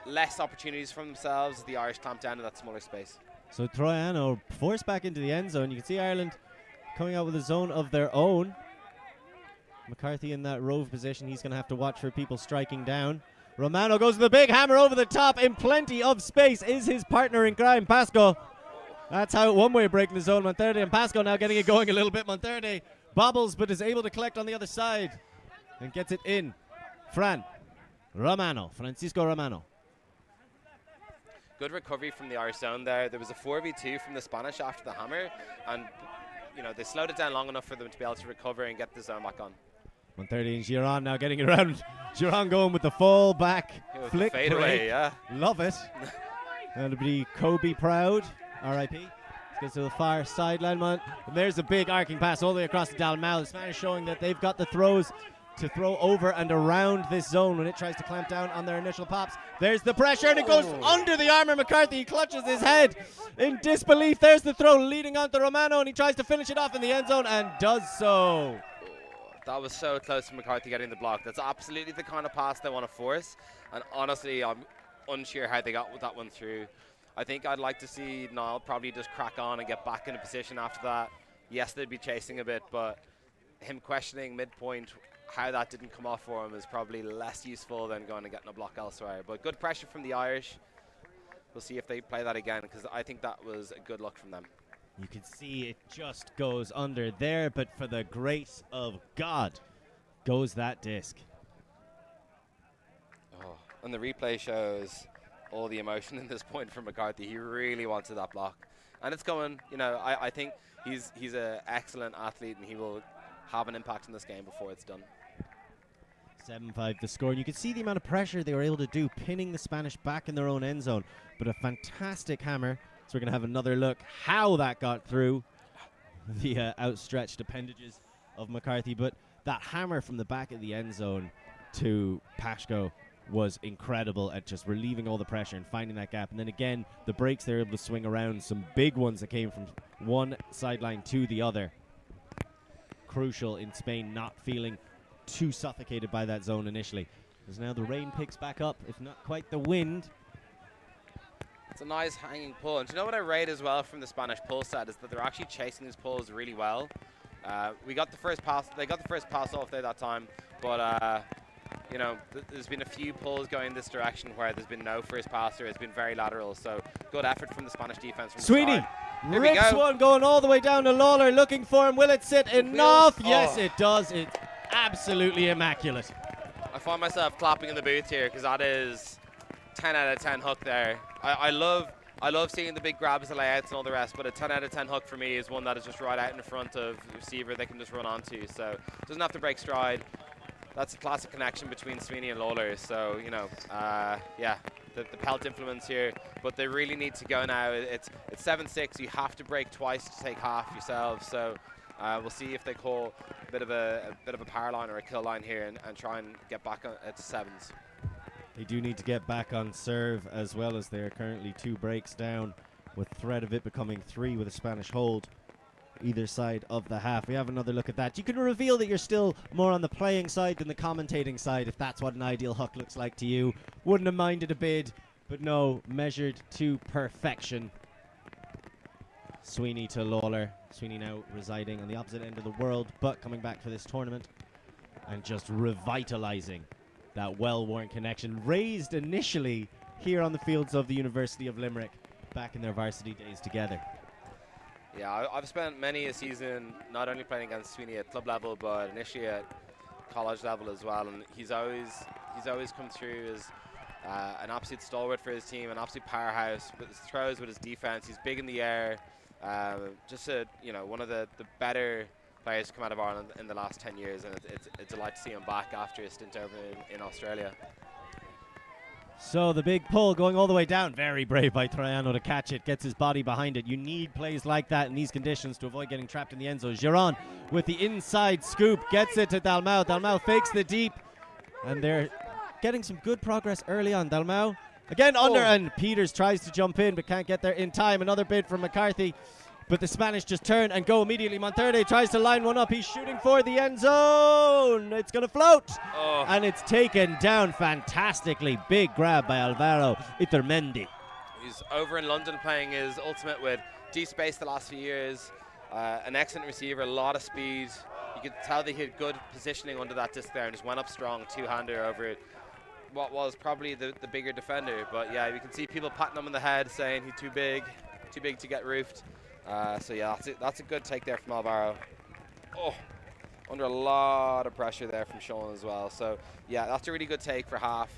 less opportunities for themselves as the Irish clamp down in that smaller space. So Troiano forced back into the end zone. You can see Ireland coming out with a zone of their own. McCarthy in that rove position. He's going to have to watch for people striking down. Romano goes to the big hammer over the top in plenty of space. Is his partner in crime, Pasco. That's how one way breaking the zone, Monterde. And Pasco now getting it going a little bit. Monterde bobbles but is able to collect on the other side and gets it in. Francisco Romano. Good recovery from the Irish zone there. There was a 4v2 from the Spanish after the hammer, and you know, they slowed it down long enough for them to be able to recover and get the zone back on. Monterde and Giron now getting it around. Giron going with the full back flick fade away, yeah. Love it. That'll be Kobe proud. R.I.P. Gets to the far sideline, man. And there's a big arcing pass all the way across the Dalmau. The Spanish showing that they've got the throws to throw over and around this zone when it tries to clamp down on their initial pops. There's the pressure, and it goes under the arm of McCarthy. He clutches his head in disbelief. There's the throw leading on to Romano, and he tries to finish it off in the end zone and does so. That was so close to McCarthy getting the block. That's absolutely the kind of pass they want to force. And honestly, I'm unsure how they got that one through. I think I'd like to see Niall probably just crack on and get back into position after that. Yes, they'd be chasing a bit, but him questioning midpoint how that didn't come off for him is probably less useful than going and getting a block elsewhere. But good pressure from the Irish. We'll see if they play that again, because I think that was a good look from them. You can see it just goes under there, but for the grace of God goes that disc. Oh, and the replay shows all the emotion in this point from McCarthy. He really wanted that block. And it's going, you know, I think he's an excellent athlete, and he will have an impact in this game before it's done. 7-5 the score, and you can see the amount of pressure they were able to do, pinning the Spanish back in their own end zone. But a fantastic hammer. So we're going to have another look how that got through the outstretched appendages of McCarthy. But that hammer from the back of the end zone to Pashko was incredible at just relieving all the pressure and finding that gap. And then again, the breaks they were able to swing around, some big ones that came from one sideline to the other. Crucial in Spain not feeling too suffocated by that zone initially. As now the rain picks back up, if not quite the wind. It's a nice hanging pull. And do you know what I rate as well from the Spanish pull set is that they're actually chasing these pulls really well. We got the first pass. They got the first pass off there that time, but you know, there's been a few pulls going this direction where there's been no first passer. It's been very lateral. So good effort from the Spanish defense. From Sweeney the start. rips one going all the way down to Lawler, looking for him. Will it sit enough? Yes, it does. It's absolutely immaculate. I find myself clapping in the booth here because that is 10 out of 10 hook there. I love seeing the big grabs, the layouts, and all the rest, but a 10 out of 10 hook for me is one that is just right out in front of the receiver they can just run onto. So doesn't have to break stride. That's a classic connection between Sweeney and Lawler. So, you know, yeah, the pelt influence here, but they really need to go now. It's 7-6. You have to break twice to take half yourselves. So we'll see if they call a bit of a power line or a kill line here and try and get back to sevens. They do need to get back on serve, as well as they're currently 2 breaks down, with threat of it becoming 3 with a Spanish hold either side of the half. We have another look at that. You can reveal that you're still more on the playing side than the commentating side, if that's what an ideal hook looks like to you. Wouldn't have minded a bid, but no, measured to perfection. Sweeney to Lawler. Sweeney now residing on the opposite end of the world, but coming back for this tournament and just revitalizing that well-worn connection raised initially here on the fields of the University of Limerick back in their varsity days together. Yeah, I've spent many a season not only playing against Sweeney at club level, but initially at college level as well. And he's always come through as an absolute stalwart for his team, an absolute powerhouse with his throws, with his defense. He's big in the air. Just one of the better players to come out of Ireland in the last 10 years, and it's a delight to see him back after a stint over in Australia. So the big pull going all the way down. Very brave by Troiano to catch it. Gets his body behind it. You need plays like that in these conditions to avoid getting trapped in the end zone. Giron with the inside scoop. Gets it to Dalmau. Dalmau fakes the deep. And they're getting some good progress early on. Dalmau again under, and Peters tries to jump in but can't get there in time. Another bid from McCarthy. But the Spanish just turn and go immediately. Monterde tries to line one up. He's shooting for the end zone. It's going to float. And it's taken down fantastically. Big grab by Alvaro Itermendi. He's over in London playing his ultimate with D-space the last few years. An excellent receiver, a lot of speed. You could tell they had good positioning under that disc there and just went up strong, two-hander over it. What was probably the bigger defender. But yeah, you can see people patting him on the head saying he's too big to get roofed. So yeah, that's a good take there from Alvaro. Under a lot of pressure there from Sean as well. So yeah, that's a really good take for half.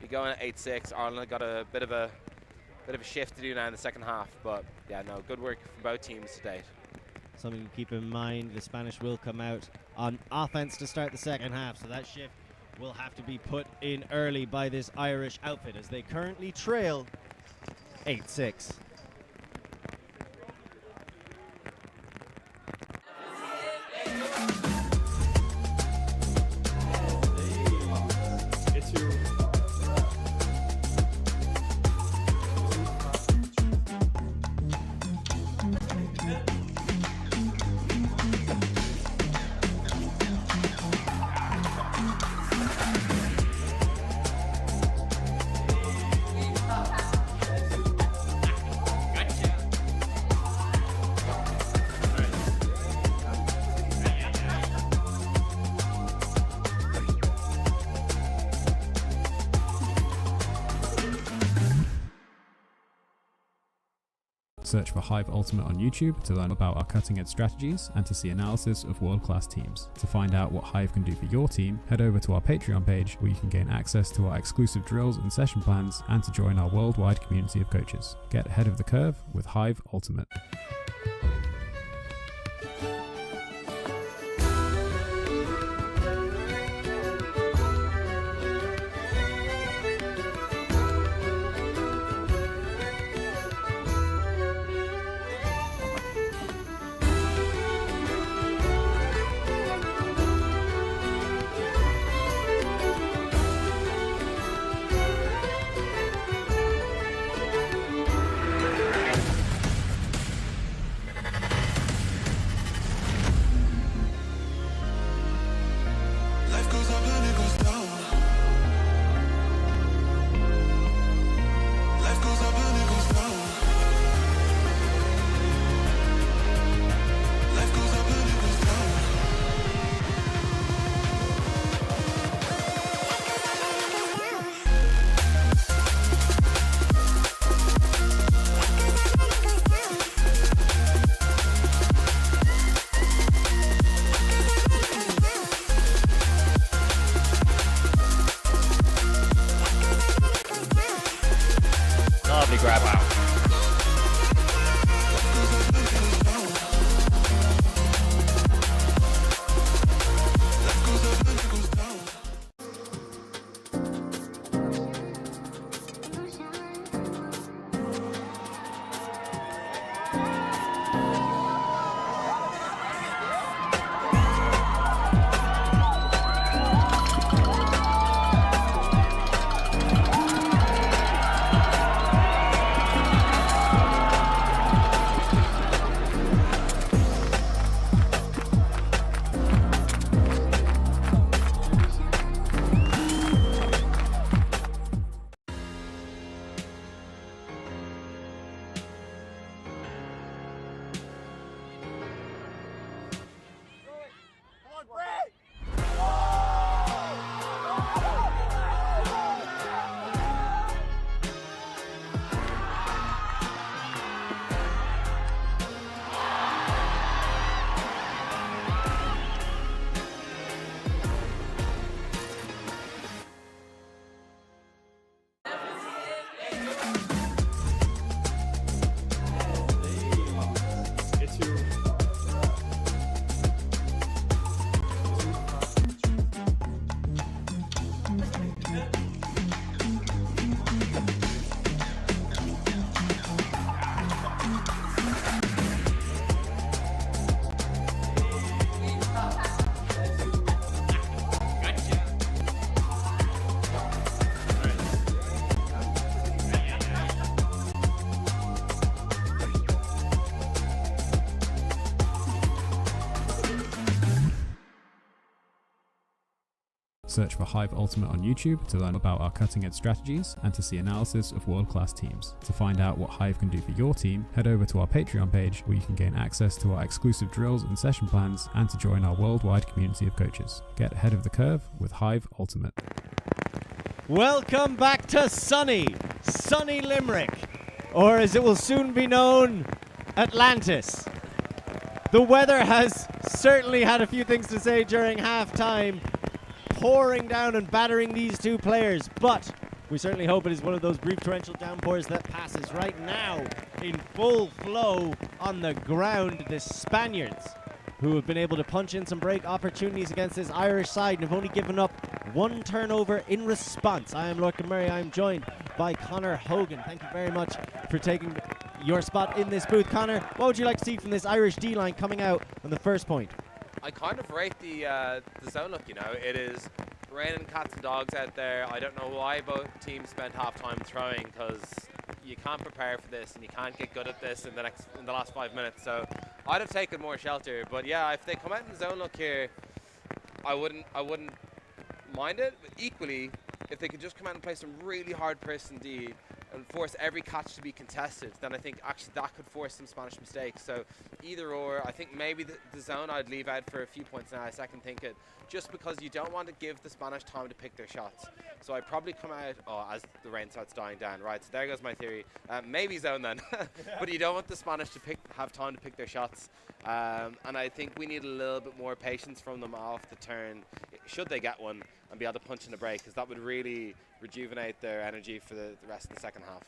You're going at 8-6. Ireland got a bit of a shift to do now in the second half. But yeah, no, good work from both teams to date. Something to keep in mind, the Spanish will come out on offense to start the second half. So that shift will have to be put in early by this Irish outfit as they currently trail 8-6. Search for Hive Ultimate on YouTube to learn about our cutting-edge strategies and to see analysis of world-class teams. To find out what Hive can do for your team, head over to our Patreon page where you can gain access to our exclusive drills and session plans and to join our worldwide community of coaches. Get ahead of the curve with Hive Ultimate. Life goes up and it goes down. Life goes up and it goes down. Life goes up and it goes down. Lovely grab out. Search for Hive Ultimate on YouTube to learn about our cutting-edge strategies and to see analysis of world-class teams. To find out what Hive can do for your team, head over to our Patreon page where you can gain access to our exclusive drills and session plans and to join our worldwide community of coaches. Get ahead of the curve with Hive Ultimate. Welcome back to sunny Limerick, or as it will soon be known, Atlantis. The weather has certainly had a few things to say during half-time, pouring down and battering these two players, but we certainly hope it is one of those brief torrential downpours that passes. Right now, in full flow on the ground, the Spaniards, who have been able to punch in some break opportunities against this Irish side and have only given up one turnover in response. I am Lorcan Murray. I'm joined by Conor Hogan. Thank you very much for taking your spot in this booth. Conor, what would you like to see from this Irish D-line coming out on the first point? I kind of rate the zone look, you know. It is raining cats and dogs out there. I don't know why both teams spent half time throwing, because you can't prepare for this and you can't get good at this in the last 5 minutes. So I'd have taken more shelter. But yeah, if they come out in zone look here, I wouldn't mind it. But equally, if they could just come out and play some really hard press indeed, and force every catch to be contested, then I think actually that could force some Spanish mistakes. So either or, I think maybe the zone I'd leave out for a few points now, I second think it, just because you don't want to give the Spanish time to pick their shots. So I'd probably come out, as the rain starts dying down, right, so there goes my theory. Maybe zone then, but you don't want the Spanish to have time to pick their shots. And I think we need a little bit more patience from them off the turn, should they get one, and be able to punch in the break, because that would really rejuvenate their energy for the rest of the second half.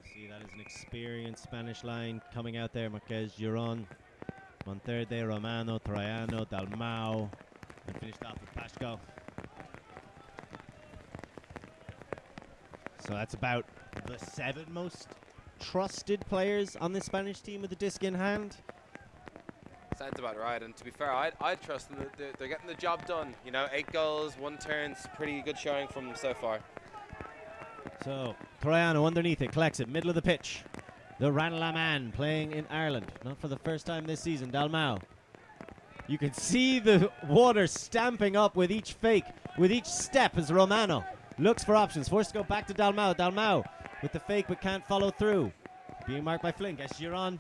You see that is an experienced Spanish line coming out there. Marquez, Giron, Monterde, Romano, Troiano, Dalmau, and finished off with Pashko. So that's about the 7 most trusted players on the Spanish team with the disc in hand. Sounds about right, and to be fair, I'd trust them. They're getting the job done. You know, 8 goals, 1 turns, pretty good showing from them so far. So, Troiano underneath it, collects it, middle of the pitch. The Ranelagh man playing in Ireland, not for the first time this season, Dalmau. You can see the water stamping up with each fake, with each step as Romano looks for options, forced to go back to Dalmau. Dalmau with the fake but can't follow through. Being marked by Flynn, gets Giron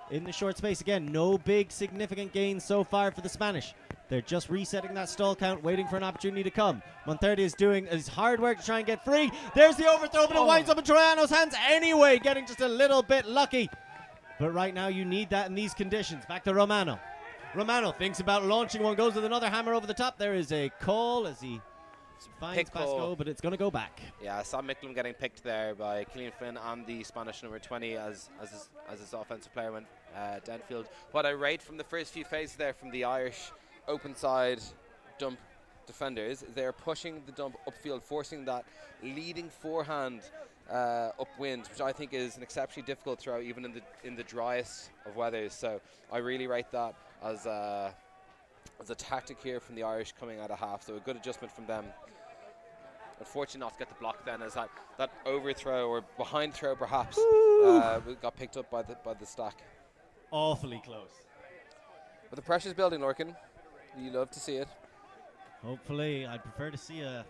in the short space again. No big significant gains so far for the Spanish. They're just resetting that stall count, waiting for an opportunity to come. Monterde is doing his hard work to try and get free. There's the overthrow, but it winds up in Troiano's hands anyway, getting just a little bit lucky. But right now you need that in these conditions. Back to Romano. Romano thinks about launching one, goes with another hammer over the top. There is a call as he finds Pasco, but it's going to go back. Yeah, I saw Micklem getting picked there by Killian Flynn and the Spanish number 20 as his offensive player went downfield. What I rate from the first few phases there from the Irish open side dump defenders, they're pushing the dump upfield, forcing that leading forehand upwind, which I think is an exceptionally difficult throw even in the driest of weathers. So I really rate that as a tactic here from the Irish coming out of half. So a good adjustment from them. Unfortunate not to get the block then, as that overthrow or behind throw perhaps got picked up by the stack. Awfully close. But the pressure's building, Lorcan. You love to see it. Hopefully, I'd prefer to see an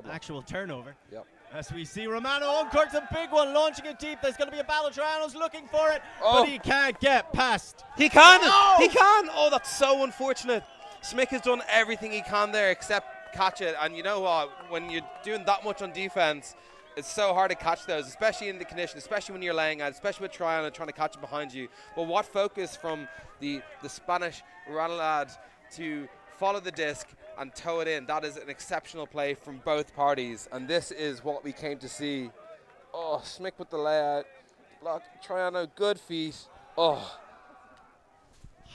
actual turnover. Yep. As we see Romano uncorks a big one, launching it deep. There's going to be a battle. Troiano's looking for it, but he can't get past. He can! No! He can! Oh, that's so unfortunate. Smick has done everything he can there except catch it. And you know what? When you're doing that much on defense, it's so hard to catch those, especially in the condition, especially when you're laying out, especially with Troiano trying to catch it behind you. But what focus from the Spanish lad to follow the disc and tow it in. That is an exceptional play from both parties, and this is what we came to see. Oh, Smick with the layout. Block, Troiano, good feet. Oh.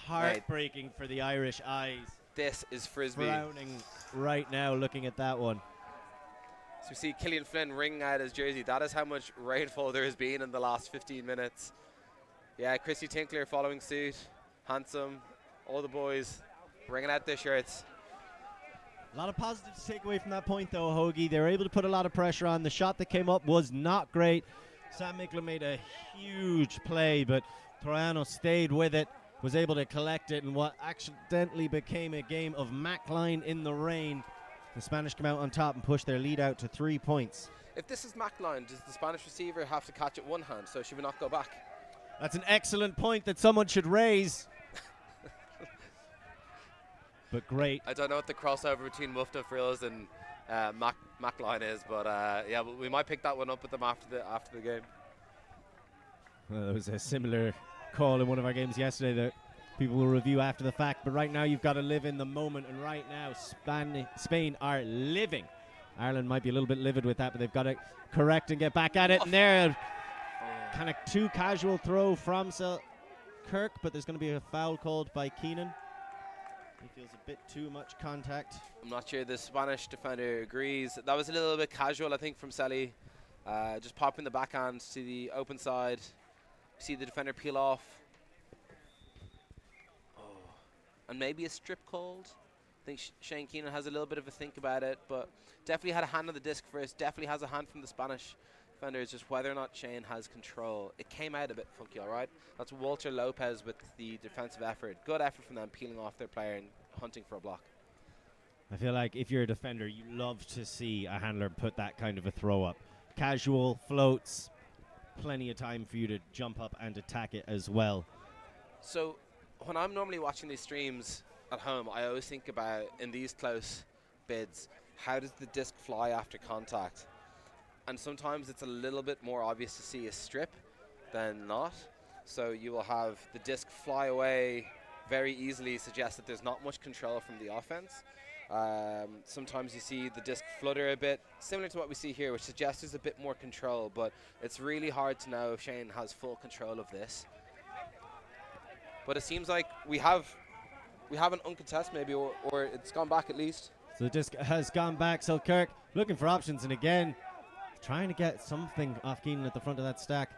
Heartbreaking for the Irish eyes. This is Frisbee. Frowning right now looking at that one. So we see Killian Flynn ringing out his jersey. That is how much rainfall there has been in the last 15 minutes. Yeah, Christy Tinkler following suit. Handsome, all the boys bringing out their shirts. A lot of positives to take away from that point, though, Hoagie. They were able to put a lot of pressure on. The shot that came up was not great. Sam Micklem made a huge play, but Troiano stayed with it, was able to collect it in what accidentally became a game of Mackline in the rain. The Spanish come out on top and push their lead out to 3 points. If this is Mackline, does the Spanish receiver have to catch it one hand, so should we not go back? That's an excellent point that someone should raise. But great. I don't know what the crossover between Mufta Frills and Mackline is, but yeah, we might pick that one up with them after the game. Well, there was a similar call in one of our games yesterday that people will review after the fact, but right now you've got to live in the moment, and right now Spain are living. Ireland might be a little bit livid with that, but they've got to correct and get back at it. And there, kind of too casual throw from Kirk, but there's going to be a foul called by Keenan. He feels a bit too much contact. I'm not sure the Spanish defender agrees. That was a little bit casual, I think, from Selly. Just popping the backhand to the open side. See the defender peel off. Oh. And maybe a strip called. I think Shane Keenan has a little bit of a think about it, but definitely had a hand on the disc first. Definitely has a hand from the Spanish defender. It's just whether or not Shane has control. It came out a bit funky, all right? That's Walter Lopez with the defensive effort. Good effort from them, peeling off their player and hunting for a block. I feel like if you're a defender, you love to see a handler put that kind of a throw up. casual floats. Plenty of time for you to jump up and attack it as well. So when I'm normally watching these streams at home, I always think about, in these close bids, how does the disc fly after contact? And sometimes it's a little bit more obvious to see a strip than not. So you will have the disc fly away very easily, suggest that there's not much control from the offense. Sometimes you see the disc flutter a bit, similar to what we see here, which suggests there's a bit more control, but it's really hard to know if Shane has full control of this. But it seems like we have an uncontested maybe, or it's gone back at least. So the disc has gone back, so Kirk looking for options, and again, trying to get something off Keenan at the front of that stack.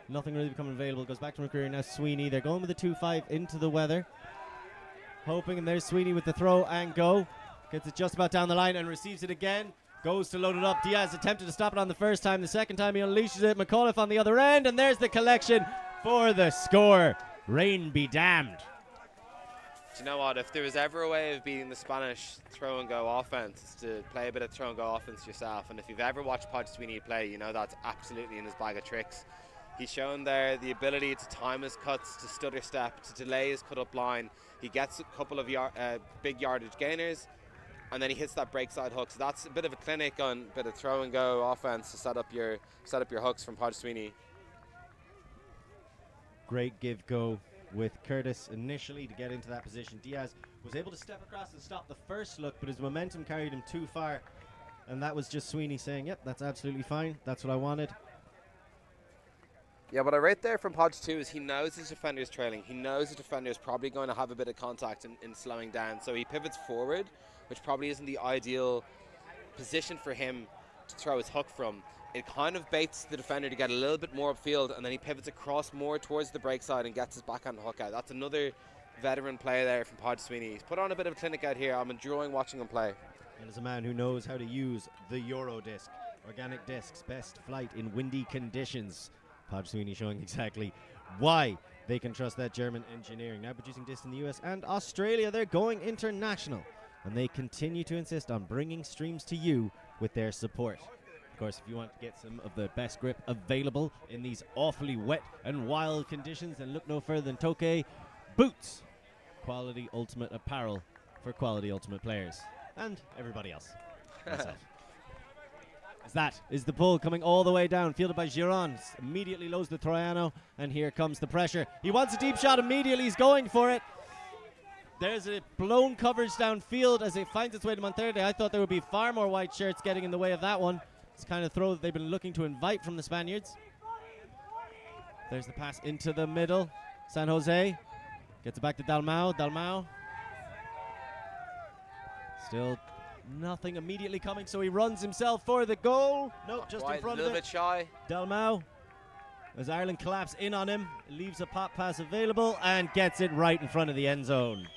Nothing really becoming available. Goes back to McCreary, now Sweeney. They're going with the 2-5 into the weather. Hoping, and there's Sweeney with the throw and go. Gets it just about down the line and receives it again. Goes to load it up. Diaz attempted to stop it on the first time. The second time he unleashes it. McAuliffe on the other end, and there's the collection for the score. Rain be damned. Do you know what? If there was ever a way of beating the Spanish throw and go offense, it's to play a bit of throw and go offense yourself. And if you've ever watched Podge Sweeney play, you know that's absolutely in his bag of tricks. He's shown there the ability to time his cuts, to stutter step, to delay his cut up line. He gets a couple of big yardage gainers, and then he hits that break side hook. So that's a bit of a clinic on a bit of throw and go offense to set up your hooks from Podge Sweeney. Great give go with Curtis initially to get into that position. Diaz was able to step across and stop the first look, but his momentum carried him too far, and that was just Sweeney saying, yep, that's absolutely fine, that's what I wanted. Yeah, what I rate there from Podge too is he knows his defender's trailing. He knows the defender's probably going to have a bit of contact in slowing down, so he pivots forward, which probably isn't the ideal position for him to throw his hook from. It kind of baits the defender to get a little bit more upfield, and then he pivots across more towards the break side and gets his backhand hook out. That's another veteran play there from Podge Sweeney. He's put on a bit of a clinic out here. I'm enjoying watching him play. And as a man who knows how to use the Euro disc, organic discs, best flight in windy conditions. Podge Sweeney showing exactly why they can trust that German engineering. Now producing discs in the US and Australia. They're going international, and they continue to insist on bringing streams to you with their support. Of course, if you want to get some of the best grip available in these awfully wet and wild conditions, then look no further than Tokay Boots. Quality ultimate apparel for quality ultimate players and everybody else. Myself. As that is the pull coming all the way down, fielded by Giron. Immediately lows the Troiano, and here comes the pressure. He wants a deep shot immediately. He's going for it. There's a blown coverage downfield as it finds its way to Monterde. I thought there would be far more white shirts getting in the way of that one. It's the kind of throw that they've been looking to invite from the Spaniards. There's the pass into the middle. San Jose gets it back to Dalmau. Dalmau. Still nothing immediately coming, so he runs himself for the goal. Nope, just in front of it. A little bit shy. Dalmau, as Ireland collapse in on him, leaves a pop pass available and gets it right in front of the end zone.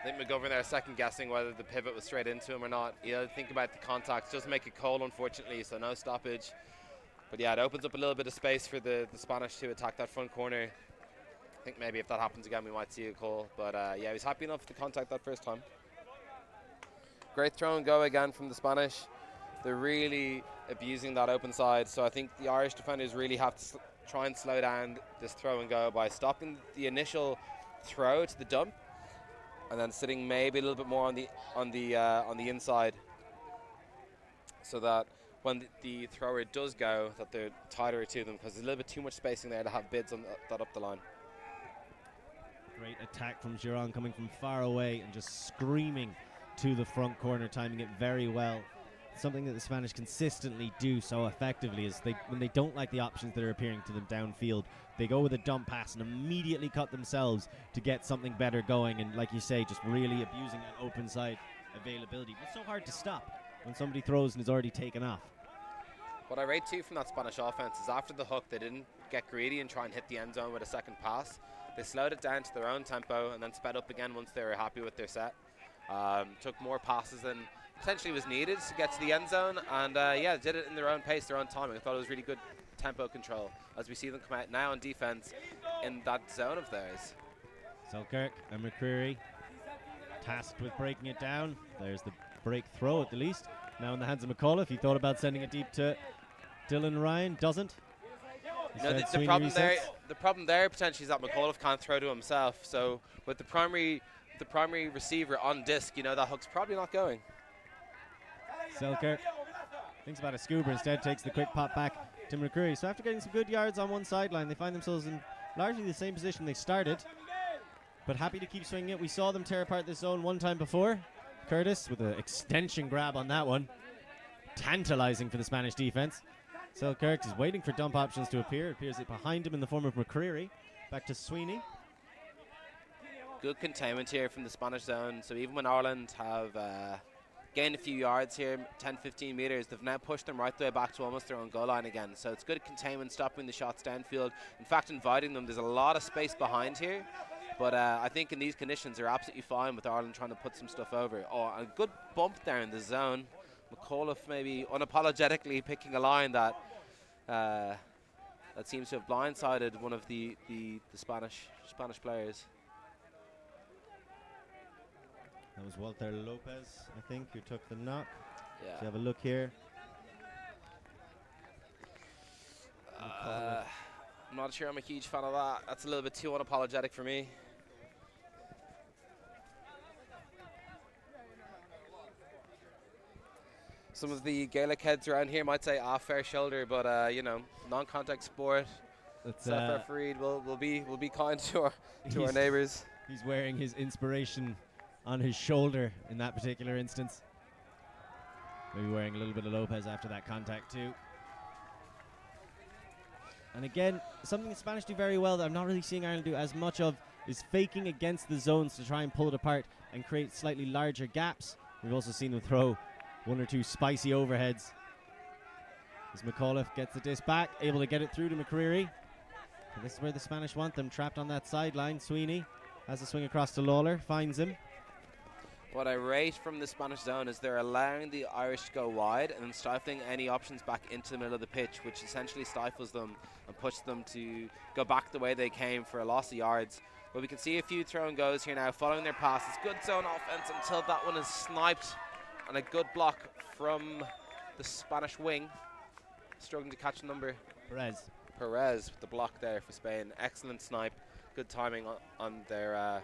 I think McGovern there second guessing whether the pivot was straight into him or not. Think about the contacts. Doesn't make it cold, unfortunately, so no stoppage. But yeah, it opens up a little bit of space for the Spanish to attack that front corner. I think maybe if that happens again, we might see a call. But yeah, he was happy enough to contact that first time. Great throw and go again from the Spanish. They're really abusing that open side. So I think the Irish defenders really have to try and slow down this throw and go by stopping the initial throw to the dump, and then sitting maybe a little bit more on the inside, so that when the thrower does go, that they're tighter to them, because there's a little bit too much spacing there to have bids on that up the line. Great attack from Giron coming from far away and just screaming to the front corner, timing it very well. Something that the Spanish consistently do so effectively is when they don't like the options that are appearing to them downfield, they go with a dump pass and immediately cut themselves to get something better going, and like you say, just really abusing that open side availability. It's so hard to stop when somebody throws and is already taken off. What I rate too from that Spanish offense is after the hook, they didn't get greedy and try and hit the end zone with a second pass. They slowed it down to their own tempo and then sped up again once they were happy with their set. Took more passes than potentially was needed to get to the end zone, and yeah, did it in their own pace, their own timing. I thought it was really good tempo control as we see them come out now on defense in that zone of theirs. Selkirk and McCreary tasked with breaking it down. There's the break throw at the least. Now in the hands of McAuliffe. He thought about sending it deep to Dylan Ryan. Doesn't. No, the problem there potentially is that McAuliffe can't throw to himself. So with the primary receiver on disc, that hook's probably not going. Selkirk thinks about a scuba, instead takes the quick pop back to McCreary. So after getting some good yards on one sideline, they find themselves in largely the same position they started, but happy to keep swinging it. We saw them tear apart this zone one time before. Curtis with an extension grab on that one. Tantalizing for the Spanish defense. Selkirk is waiting for dump options to appear. It appears it behind him in the form of McCreary. Back to Sweeney. Good containment here from the Spanish zone. So even when Ireland have gained a few yards here, 10-15 meters, they've now pushed them right the way back to almost their own goal line again. So it's good containment, stopping the shots downfield. In fact, inviting them. There's a lot of space behind here. But I think in these conditions, they're absolutely fine with Ireland trying to put some stuff over. Oh, a good bump there in the zone. McAuliffe maybe unapologetically picking a line that seems to have blindsided one of the Spanish players. That was Walter Lopez, I think, who took the knock. Yeah. Let's have a look here. I'm not sure I'm a huge fan of that. That's a little bit too unapologetic for me. Some of the Gaelic heads around here might say fair shoulder, but non-contact sport. Self-refereed. We'll be kind to our neighbours. He's wearing his inspiration on his shoulder in that particular instance. Maybe wearing a little bit of Lopez after that contact too. And again, something the Spanish do very well that I'm not really seeing Ireland do as much of is faking against the zones to try and pull it apart and create slightly larger gaps. We've also seen them throw one or two spicy overheads. As McAuliffe gets the disc back, able to get it through to McCreary. And this is where the Spanish want them, trapped on that sideline. Sweeney has a swing across to Lawler, finds him. What I rate from the Spanish zone is they're allowing the Irish to go wide and then stifling any options back into the middle of the pitch, which essentially stifles them and pushes them to go back the way they came for a loss of yards. But we can see a few throw and goes here now, following their passes. Good zone offense until that one is sniped, and a good block from the Spanish wing. Struggling to catch number. Perez with the block there for Spain. Excellent snipe. Good timing on their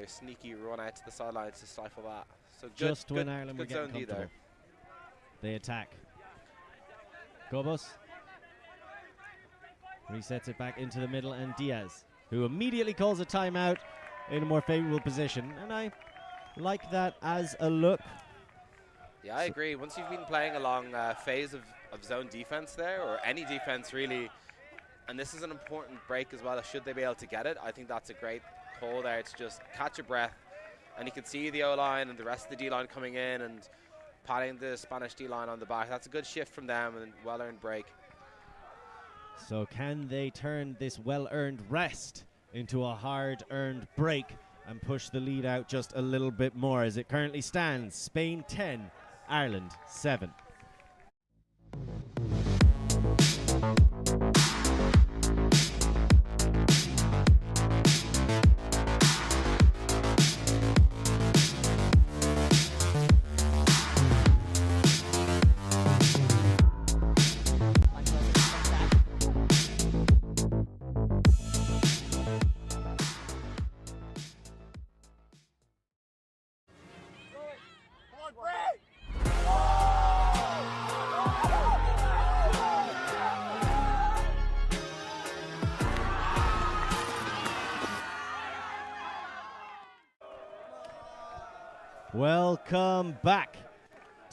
sneaky run out to the sidelines to stifle that. So just when Ireland were getting comfortable, they attack. Gobos resets it back into the middle, and Diaz, who immediately calls a timeout in a more favourable position. And I like that as a look. Yeah, I agree. Once you've been playing a long phase of zone defense there, or any defense really, and this is an important break as well, should they be able to get it, I think that's a great call there to just catch your breath. And you can see the O-line and the rest of the D-line coming in and patting the Spanish D-line on the back. That's a good shift from them and well-earned break. So can they turn this well-earned rest into a hard-earned break and push the lead out just a little bit more? As it currently stands, Spain 10, Ireland 7. Welcome back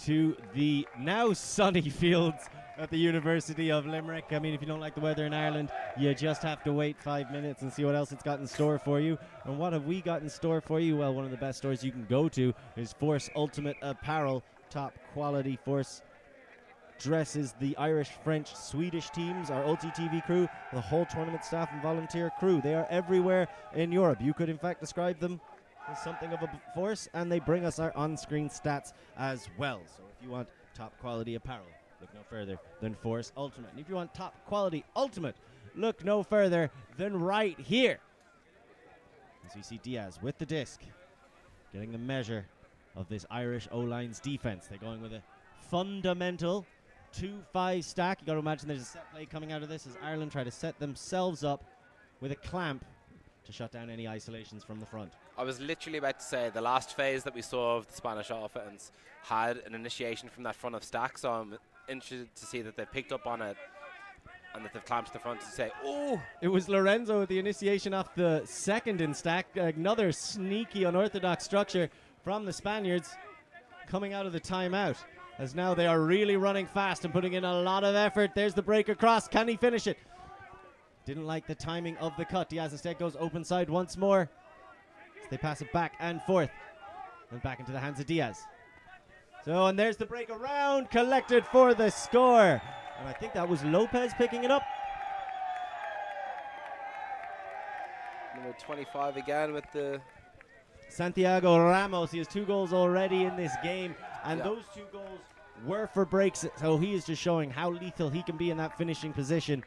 to the now sunny fields at the University of Limerick. I mean, if you don't like the weather in Ireland, you just have to wait 5 minutes and see what else it's got in store for you. And what have we got in store for you? Well, one of the best stores you can go to is Force Ultimate Apparel. Top quality Force dresses the Irish, French, Swedish teams, our ULTI.TV crew, the whole tournament staff and volunteer crew. They are everywhere in Europe. You could in fact describe them as something of a force, and they bring us our on-screen stats as well. So if you want top quality apparel, look no further than Force Ultimate. And if you want top quality Ultimate, look no further than right here. As we see Diaz with the disc, getting the measure of this Irish O-line's defense. They're going with a fundamental 2-5 stack. You got to imagine there's a set play coming out of this as Ireland try to set themselves up with a clamp to shut down any isolations from the front. I was literally about to say the last phase that we saw of the Spanish offense had an initiation from that front of stack, so I'm interested to see that they picked up on it and that they've clamped to the front to say, oh! It was Lorenzo with the initiation off the second in stack. Another sneaky, unorthodox structure from the Spaniards coming out of the timeout, as now they are really running fast and putting in a lot of effort. There's the break across. Can he finish it? Didn't like the timing of the cut. Diaz instead goes open side once more. So they pass it back and forth. And back into the hands of Diaz. So, and there's the break around, collected for the score. And I think that was Lopez picking it up. Number 25 again with the... Santiago Ramos, he has 2 goals already in this game. And those 2 goals were for breaks. So he is just showing how lethal he can be in that finishing position.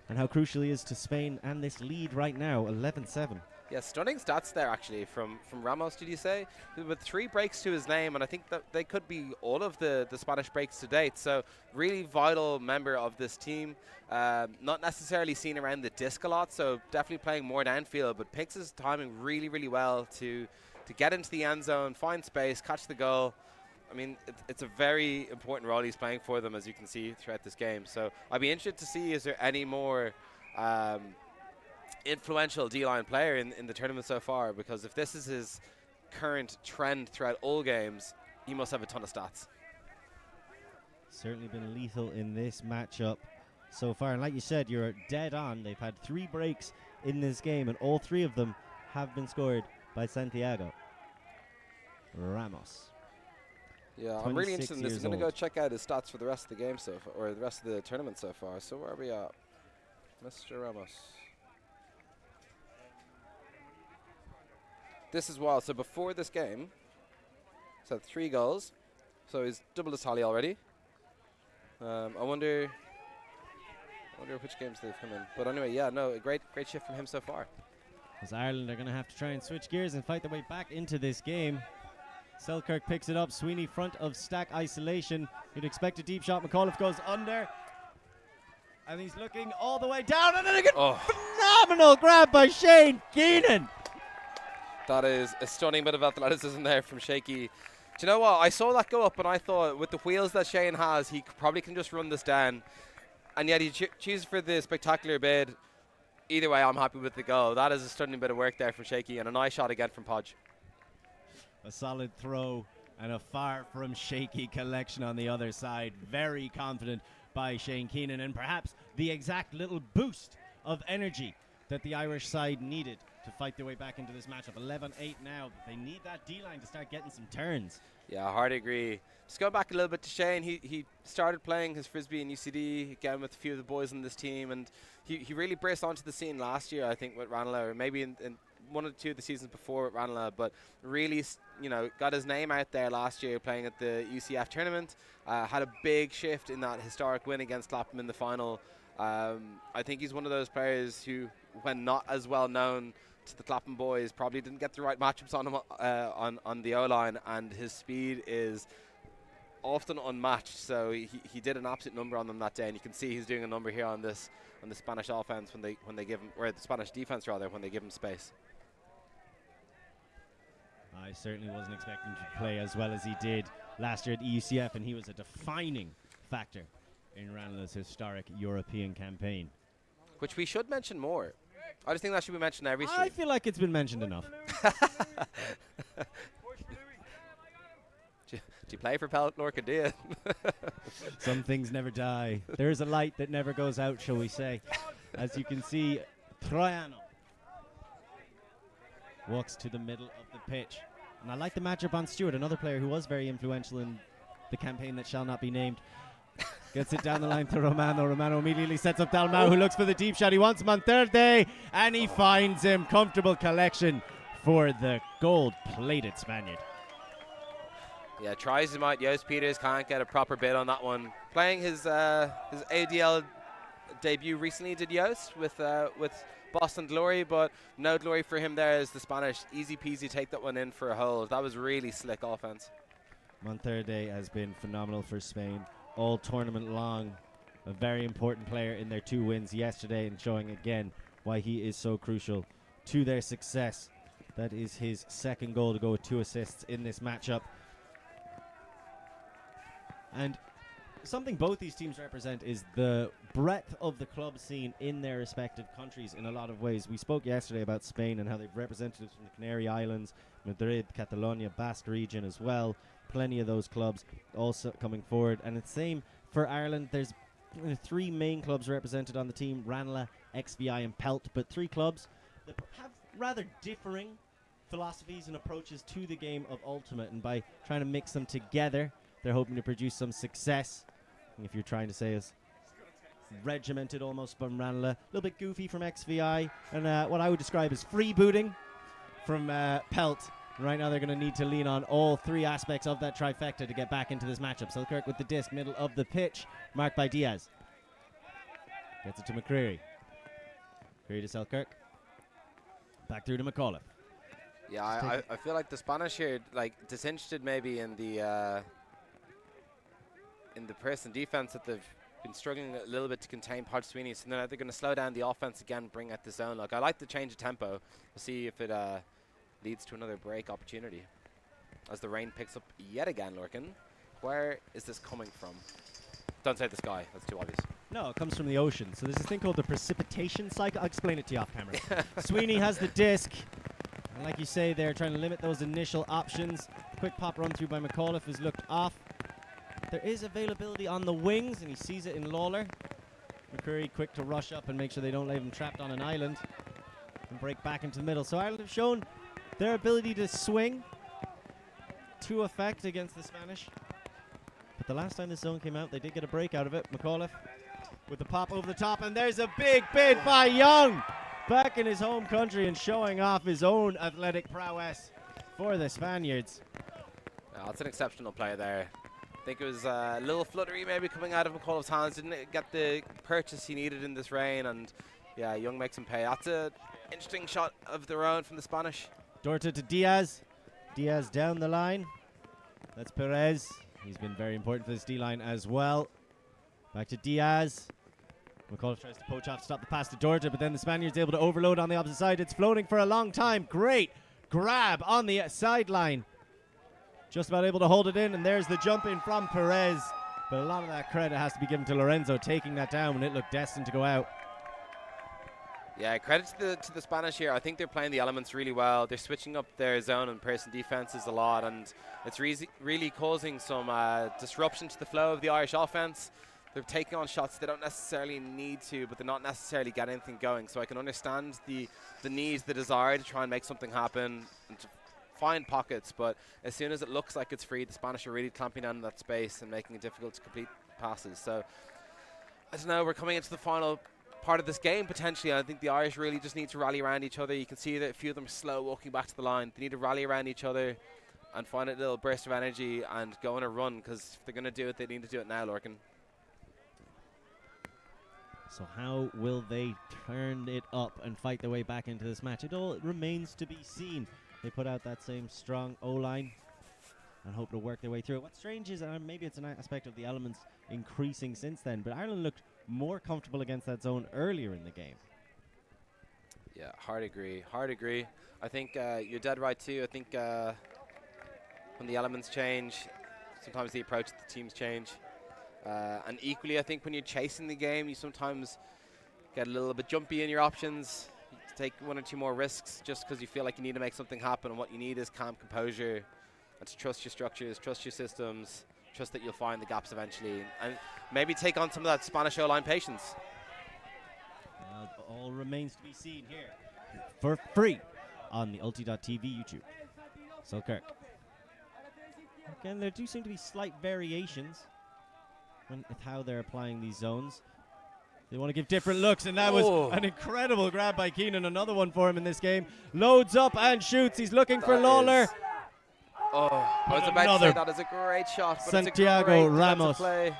And how crucial he is to Spain and this lead right now, 11-7. Yeah, stunning stats there actually from Ramos, did you say? With 3 breaks to his name, and I think that they could be all of the Spanish breaks to date. So really vital member of this team. Not necessarily seen around the disc a lot, so definitely playing more downfield, but picks his timing really, really well to get into the end zone, find space, catch the goal. I mean, it's a very important role he's playing for them, as you can see throughout this game. So I'd be interested to see, is there any more influential D-line player in the tournament so far? Because if this is his current trend throughout all games, he must have a ton of stats. Certainly been lethal in this matchup so far. And like you said, you're dead on. They've had 3 breaks in this game, and all 3 of them have been scored by Santiago Ramos. Yeah, I'm really interested in this. I'm going to go check out his stats for the rest of the game so far, or the rest of the tournament so far. So where are we at? Mr. Ramos. This is wild. So before this game, he's had 3 goals. So he's doubled his tally already. I wonder which games they've come in. But anyway, yeah, no, a great shift from him so far. As Ireland are going to have to try and switch gears and fight their way back into this game. Selkirk picks it up. Sweeney front of stack isolation. You'd expect a deep shot. McAuliffe goes under. And he's looking all the way down. And then a phenomenal grab by Shane Keenan. That is a stunning bit of athleticism there from Shaky. Do you know what? I saw that go up and I thought with the wheels that Shane has, he probably can just run this down. And yet he chooses for the spectacular bid. Either way, I'm happy with the goal. That is a stunning bit of work there from Shaky, and a nice shot again from Podge. A solid throw and a far from shaky collection on the other side. Very confident by Shane Keenan, and perhaps the exact little boost of energy that the Irish side needed to fight their way back into this matchup. 11-8 now. They need that D-line to start getting some turns. Yeah, hard to agree. Just go back a little bit to Shane. He started playing his Frisbee in UCD again with a few of the boys on this team, and he really burst onto the scene last year, I think, with Ranelagh, or maybe in 1 or 2 of the seasons before with Ranelagh, but really, got his name out there last year playing at the UCF tournament. Had a big shift in that historic win against Clapham in the final. I think he's one of those players who, when not as well known to the Clapham boys, probably didn't get the right matchups on him on the O-line, and his speed is often unmatched. So he did an absolute number on them that day, and you can see he's doing a number here on the Spanish offense when they give him, or the Spanish defense rather, when they give him space. I certainly wasn't expecting him to play as well as he did last year at UCF, and he was a defining factor in Ranelagh's historic European campaign. Which we should mention more. I just think that should be mentioned every stream. I feel like it's been mentioned enough. Do you play for Pellet Lorca, do you? Some things never die. There is a light that never goes out, shall we say. As you can see, Troiano walks to the middle of the pitch. And I like the matchup on Stewart, another player who was very influential in the campaign that shall not be named. Gets it down the line to Romano. Romano immediately sets up Dalmau, who looks for the deep shot. He wants him on third day, and he finds him. Comfortable collection for the gold-plated Spaniard. Yeah, tries him out. Joost Peters can't get a proper bid on that one. Playing his ADL debut recently, did Joost, with Boston Glory, but no glory for him there as the Spanish easy peasy take that one in for a hold. That was really slick offense. Monterde has been phenomenal for Spain all tournament long. A very important player in their 2 wins yesterday, and showing again why he is so crucial to their success. That is his 2nd goal to go with 2 assists in this matchup. And something both these teams represent is the breadth of the club scene in their respective countries in a lot of ways. We spoke yesterday about Spain and how they've representatives from the Canary Islands, Madrid, Catalonia, Basque region as well. Plenty of those clubs also coming forward. And it's the same for Ireland. There's 3 main clubs represented on the team, Ranelagh, XVI and Pelt, but 3 clubs that have rather differing philosophies and approaches to the game of Ultimate, and by trying to mix them together, they're hoping to produce some success. And if you're trying to say is regimented almost from Ranelagh, a little bit goofy from XVI, and what I would describe as freebooting from Pelt. Right now they're going to need to lean on all 3 aspects of that trifecta to get back into this matchup. Selkirk with the disc, middle of the pitch, marked by Diaz. Gets it to McCreary. McCreary to Selkirk. Back through to McAuliffe. Yeah, I feel like the Spanish here, like, disinterested maybe in the press and defense, that they've been struggling a little bit to contain Podge Sweeney. So now they're going to slow down the offense again, bring out the zone. Like, I like the change of tempo. We'll see if it leads to another break opportunity. As the rain picks up yet again, Lorcan. Where is this coming from? Don't say the sky. That's too obvious. No, it comes from the ocean. So there's this thing called the precipitation cycle. I'll explain it to you off camera. Sweeney has the disc. And like you say, they're trying to limit those initial options. Quick pop run through by McAuliffe is looked off. There is availability on the wings, and he sees it in Lawler. McCreary quick to rush up and make sure they don't leave him trapped on an island and break back into the middle. So Ireland have shown their ability to swing to effect against the Spanish. But the last time this zone came out, they did get a break out of it. McAuliffe with the pop over the top, and there's a big bid by Young, back in his home country and showing off his own athletic prowess for the Spaniards. That's an exceptional play there. I think it was a little fluttery maybe coming out of McAuliffe's hands. Didn't get the purchase he needed in this rain, and yeah, Young makes him pay. That's an interesting shot of their own from the Spanish. Dorta to Diaz. Diaz down the line. That's Perez. He's been very important for this D-line as well. Back to Diaz. McAuliffe tries to poach off to stop the pass to Dorta, but then the Spaniards able to overload on the opposite side. It's floating for a long time. Great grab on the sideline. Just about able to hold it in, and there's the jump in from Perez. But a lot of that credit has to be given to Lorenzo taking that down when it looked destined to go out. Yeah, credit to the Spanish here. I think they're playing the elements really well. They're switching up their zone and person defenses a lot, and it's really causing some disruption to the flow of the Irish offense. They're taking on shots they don't necessarily need to, but they're not necessarily getting anything going. So I can understand the need, the desire to try and make something happen and to find pockets, but as soon as it looks like it's free, the Spanish are really clamping down on that space and making it difficult to complete passes. So I don't know, we're coming into the final part of this game potentially. I think the Irish really just need to rally around each other. You can see that a few of them are slow walking back to the line. They need to rally around each other and find a little burst of energy and go on a run, because if they're going to do it, they need to do it now, Lorcan. So how will they turn it up and fight their way back into this match? It all remains to be seen. They put out that same strong O-line and hope to work their way through it. What's strange is maybe it's an aspect of the elements increasing since then, but Ireland looked more comfortable against that zone earlier in the game. Yeah, hard agree. I think you're dead right too. I think when the elements change, sometimes the approach of the teams change. And equally, I think when you're chasing the game, you sometimes get a little bit jumpy in your options. You take 1 or 2 more risks just because you feel like you need to make something happen, and what you need is calm composure and to trust your structures, trust your systems, trust that you'll find the gaps eventually, and maybe take on some of that Spanish O-line patience. All remains to be seen here for free on the ULTI.TV YouTube. Selkirk. Again, there do seem to be slight variations with how they're applying these zones. They want to give different looks, and that was an incredible grab by Keenan. Another one for him in this game. Loads up and shoots. He's looking for Lawler. I was about to say that is a great shot. But Santiago it's a great Ramos. play.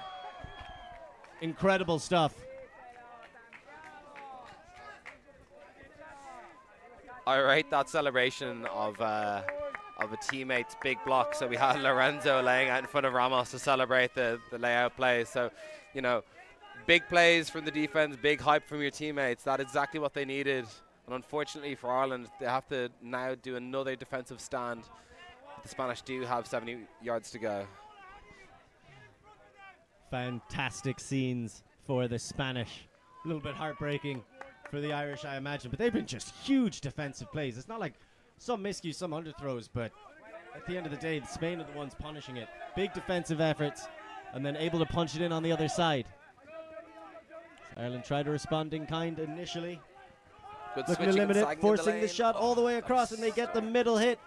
Incredible stuff. I rate that celebration of of a teammate's big block. So we had Lorenzo laying out in front of Ramos to celebrate the layout play. So, you know, big plays from the defense, big hype from your teammates. That's exactly what they needed. And unfortunately for Ireland, they have to now do another defensive stand. The Spanish do have 70 yards to go. Fantastic scenes for the Spanish. A little bit heartbreaking for the Irish, I imagine. But they've been just huge defensive plays. It's not like some miscues, some underthrows, but at the end of the day, Spain are the ones punishing it. Big defensive efforts, and then able to punch it in on the other side. So Ireland tried to respond in kind initially. Good Looking to switching limit and it, sagging in forcing the lane. shot all the way across, and they get the middle hit.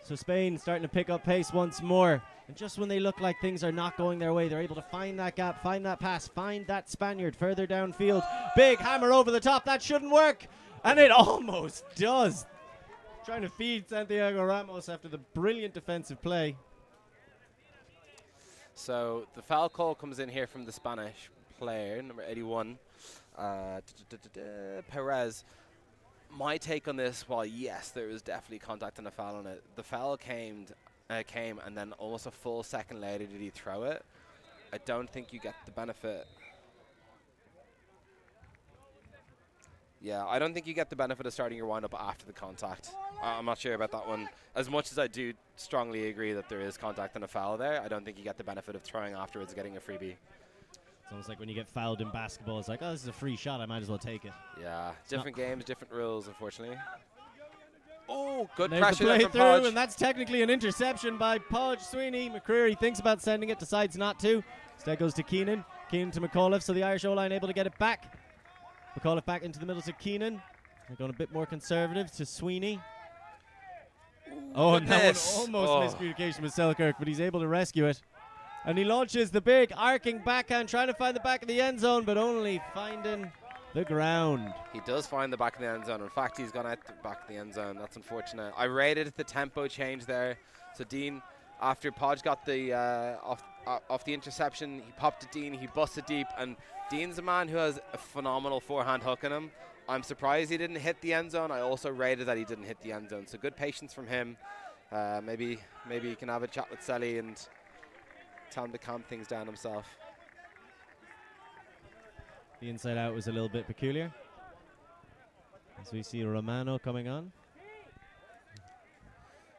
So Spain starting to pick up pace once more. And just when they look like things are not going their way, they're able to find that gap, find that pass, find that Spaniard further downfield. Big hammer over the top. That shouldn't work. And it almost does. Trying to feed Santiago Ramos after the brilliant defensive play. So the foul call comes in here from the Spanish player, number 81, Perez. My take on this, while yes, there was definitely contact and a foul on it, the foul came and then almost a full second later did he throw it. I don't think you get the benefit. Yeah, I don't think you get the benefit of starting your wind-up after the contact. I'm not sure about that one. As much as I do strongly agree that there is contact and a foul there, I don't think you get the benefit of throwing afterwards, getting a freebie. It's almost like when you get fouled in basketball. It's like, oh, this is a free shot. I might as well take it. Yeah, different games, different rules, unfortunately. Oh, good There's the pressure play there from through, Podge. and that's technically an interception by Podge Sweeney. McCreary thinks about sending it, decides not to. Instead goes to Keenan. Keenan to McAuliffe, so the Irish O-line able to get it back. McAuliffe back into the middle to Keenan. They're going a bit more conservative to Sweeney. Oh, and that one almost miscommunication with Selkirk, but he's able to rescue it. And he launches the big arcing backhand, trying to find the back of the end zone, but only finding the ground. He does find the back of the end zone. In fact, he's gone out the back of the end zone. That's unfortunate. I rated the tempo change there. So Dean, after Podge got the off the interception, he popped to Dean, he busted deep, and Dean's a man who has a phenomenal forehand hook in him. I'm surprised he didn't hit the end zone. I also rated that he didn't hit the end zone. So good patience from him. Maybe he can have a chat with Selly and tell him to calm things down himself. The inside out was a little bit peculiar. As we see Romano coming on.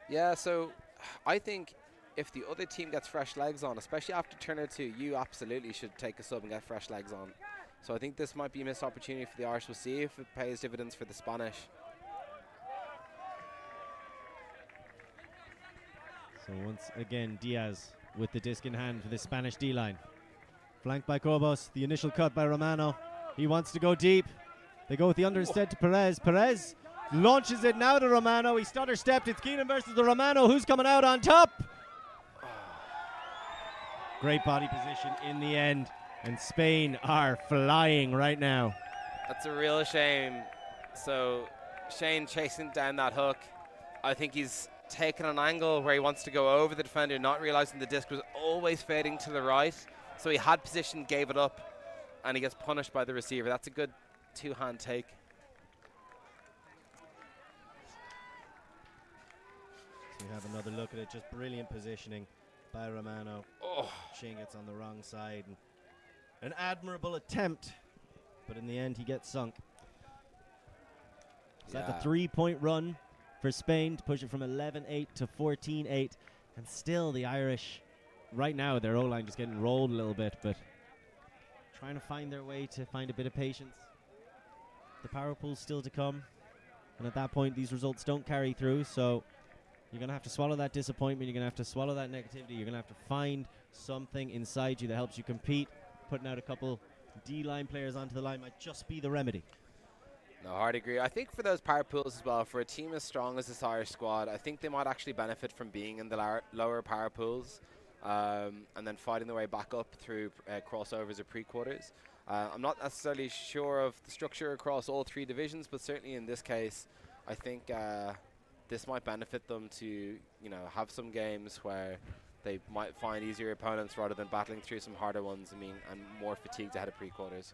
Yeah, so I think if the other team gets fresh legs on, especially after turn or two, you absolutely should take a sub and get fresh legs on. So I think this might be a missed opportunity for the Irish. We'll see if it pays dividends for the Spanish. So once again, Diaz with the disc in hand for the Spanish D-line. Flanked by Cobos, the initial cut by Romano. He wants to go deep. They go with the under instead to Perez. Perez launches it now to Romano. He stutter-stepped. It's Keenan versus the Romano. Who's coming out on top? Great body position in the end. And Spain are flying right now. That's a real shame. So Shane chasing down that hook. I think he's taken an angle where he wants to go over the defender, not realizing the disc was always fading to the right. So he had position, gave it up, and he gets punished by the receiver. That's a good two-hand take. So we have another look at it. Just brilliant positioning by Romano. Oh. Shane gets on the wrong side. And an admirable attempt, but in the end he gets sunk. So that's a 3-point run for Spain to push it from 11-8 to 14-8. And still the Irish, right now their O-line just getting rolled a little bit, but trying to find their way to find a bit of patience. The power pool's still to come. And at that point these results don't carry through, so you're going to have to swallow that disappointment. You're going to have to swallow that negativity. You're going to have to find something inside you that helps you compete. Putting out a couple D-line players onto the line might just be the remedy. No, hard agree. I think for those power pools as well, for a team as strong as this Irish squad, I think they might actually benefit from being in the lower power pools and then fighting their way back up through crossovers or pre-quarters. I'm not necessarily sure of the structure across all three divisions, but certainly in this case, I think this might benefit them to, have some games where they might find easier opponents rather than battling through some harder ones and more fatigued ahead of pre-quarters.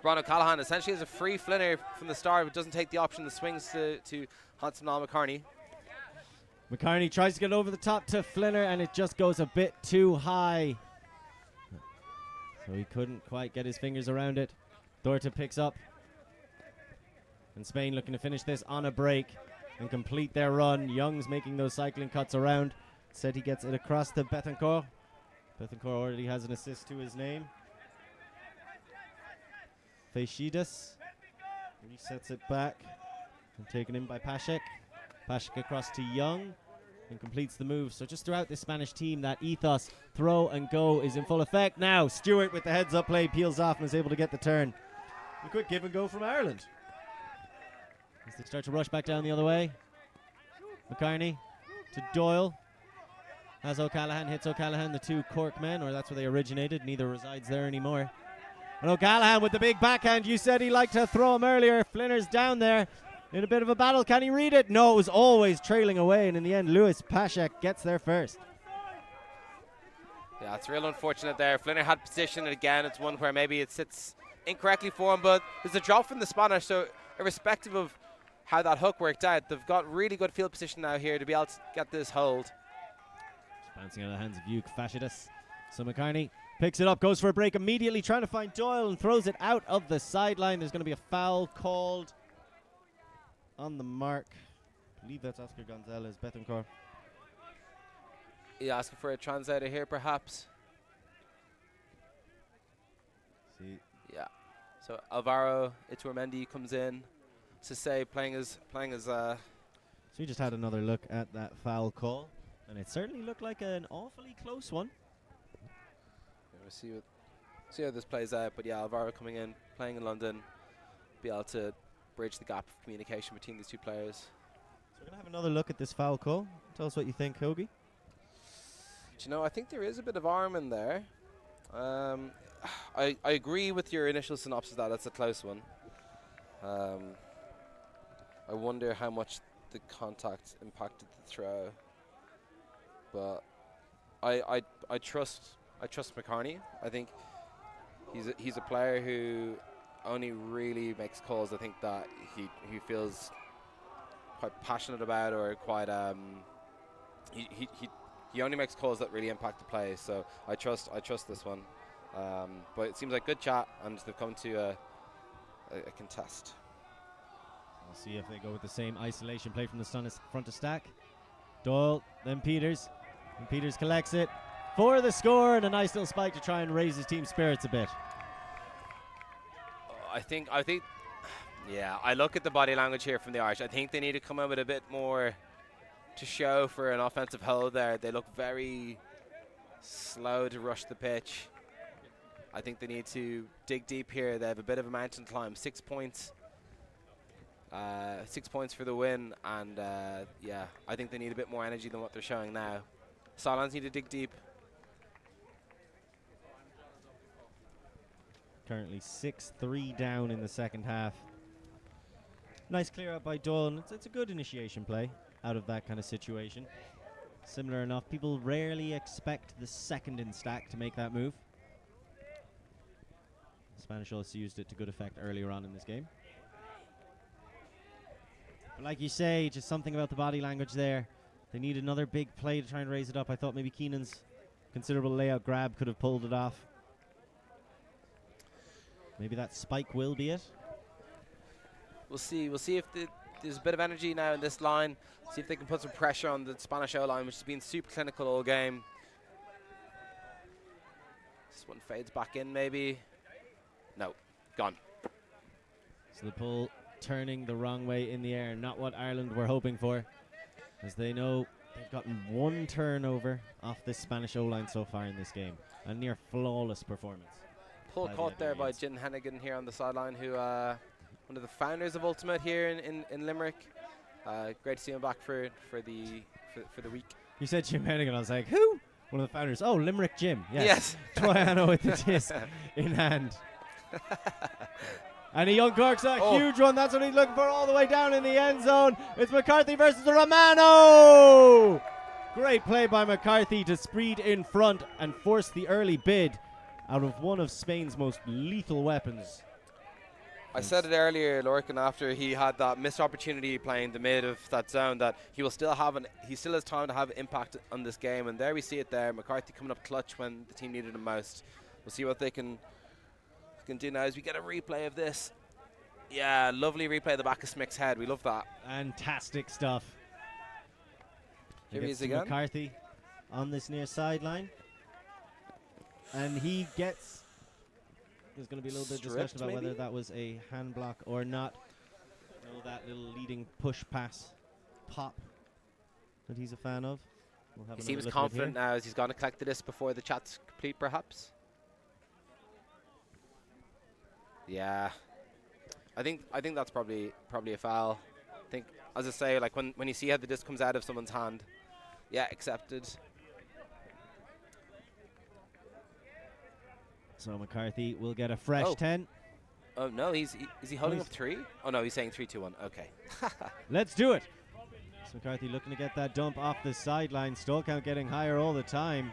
Bron O'Callaghan essentially is a free flinner from the start, but doesn't take the option. The swings to Hanson McCarney. McCartney tries to get over the top to Flinner, and it just goes a bit too high. So he couldn't quite get his fingers around it. Dorta picks up. And Spain looking to finish this on a break and complete their run. Young's making those cycling cuts around. Said he gets it across to Betancourt. Betancourt already has an assist to his name. Feixidas resets it back and taken in by Pasek. Pasek across to Young and completes the move. So just throughout this Spanish team, that ethos, throw and go, is in full effect. Now Stewart with the heads up play peels off and is able to get the turn. A quick give and go from Ireland. As they start to rush back down the other way. McCartney to Doyle. Has O'Callaghan, hits O'Callaghan, the two Cork men, or that's where they originated. Neither resides there anymore. And O'Callaghan with the big backhand. You said he liked to throw him earlier. Flinner's down there in a bit of a battle. Can he read it? No, it was always trailing away. And in the end, Lewis Pasek gets there first. Yeah, it's real unfortunate there. Flinner had position, and again, it's one where maybe it sits incorrectly for him, but there's a drop from the Spanish, so irrespective of how that hook worked out, they've got really good field position now here to be able to get this hold. Just bouncing out of the hands of Hugh Fashidis. So McCartney picks it up, goes for a break immediately, trying to find Doyle, and throws it out of the sideline. There's going to be a foul called on the mark. I believe that's Oscar Gonzalez, Betancourt. Yeah, asking for a translator here, perhaps. See. Yeah. So Alvaro Iturmendi comes in. Cisse playing as So we just had another look at that foul call, and it certainly looked like an awfully close one. yeah, we'll see how this plays out. But yeah, Alvaro coming in, playing in London, be able to bridge the gap of communication between these two players. So we're going to have another look at this foul call. Tell us what you think, Hoagie. Do you know, I think there is a bit of arm in there. I agree with your initial synopsis that that's a close one. I wonder how much the contact impacted the throw. But I trust McCartney. I think he's a player who only really makes calls I think that he feels quite passionate about, or quite he only makes calls that really impact the play. So I trust this one. But it seems like good chat, and they've come to a contest. We'll see if they go with the same isolation play from the front of stack. Doyle, then Peters. And Peters collects it for the score, and a nice little spike to try and raise his team spirits a bit. I think, yeah, I look at the body language here from the Irish. I think they need to come out with a bit more to show for an offensive hold there. They look very slow to rush the pitch. I think they need to dig deep here. They have a bit of a mountain to climb. 6 points. 6 points for the win, and yeah, I think they need a bit more energy than what they're showing now. Solans need to dig deep. Currently 6-3 down in the second half. Nice clear up by Doyle, and it's a good initiation play out of that kind of situation. Similar enough, people rarely expect the second in stack to make that move. The Spanish also used it to good effect earlier on in this game. But like you say, just something about the body language there. They need another big play to try and raise it up. I thought maybe Keenan's considerable layout grab could have pulled it off. Maybe that spike will be it. We'll see. We'll see if there's a bit of energy now in this line. See if they can put some pressure on the Spanish O-line, which has been super clinical all game. This one fades back in, maybe. No, gone. So the pull turning the wrong way in the air, not what Ireland were hoping for, as they know they've gotten one turnover off this Spanish O-line so far in this game. A near flawless performance. Pull caught there by Jin Hennigan here on the sideline, who one of the founders of Ultimate here in Limerick. Great to see him back for the week. You said Jim Hennigan, I was like, who? One of the founders. Oh, Limerick Jim. Yes. Troiano with the disc in hand. And a young Cork's a huge one. That's what he's looking for, all the way down in the end zone. It's McCarthy versus Romano. Great play by McCarthy to speed in front and force the early bid out of one of Spain's most lethal weapons. I said it earlier, Lorcan, after he had that missed opportunity playing the mid of that zone, that he will still have he still has time to have impact on this game, and there we see it there. McCarthy coming up clutch when the team needed him most. We'll see what they can do now as we get a replay of this. Yeah, lovely replay of the back of Smick's head. We love that. Fantastic stuff. Here he is to again. McCarthy on this near sideline. And he gets... There's going to be a little bit of discussion Stripped, about whether maybe? that was a hand block or not. That little leading push pass pop that he's a fan of. We'll have He another seems look at it confident here. now as he's going to collect the disc before the chat's complete, perhaps. Yeah. I think that's probably a foul. I think, as I say, like when you see how the disc comes out of someone's hand, yeah, accepted. So McCarthy will get a fresh 10. Oh no, is he holding he's- up 3? Oh no, he's saying 3, 2, 1. Okay. Let's do it. So McCarthy looking to get that dump off the sideline. Stall count getting higher all the time.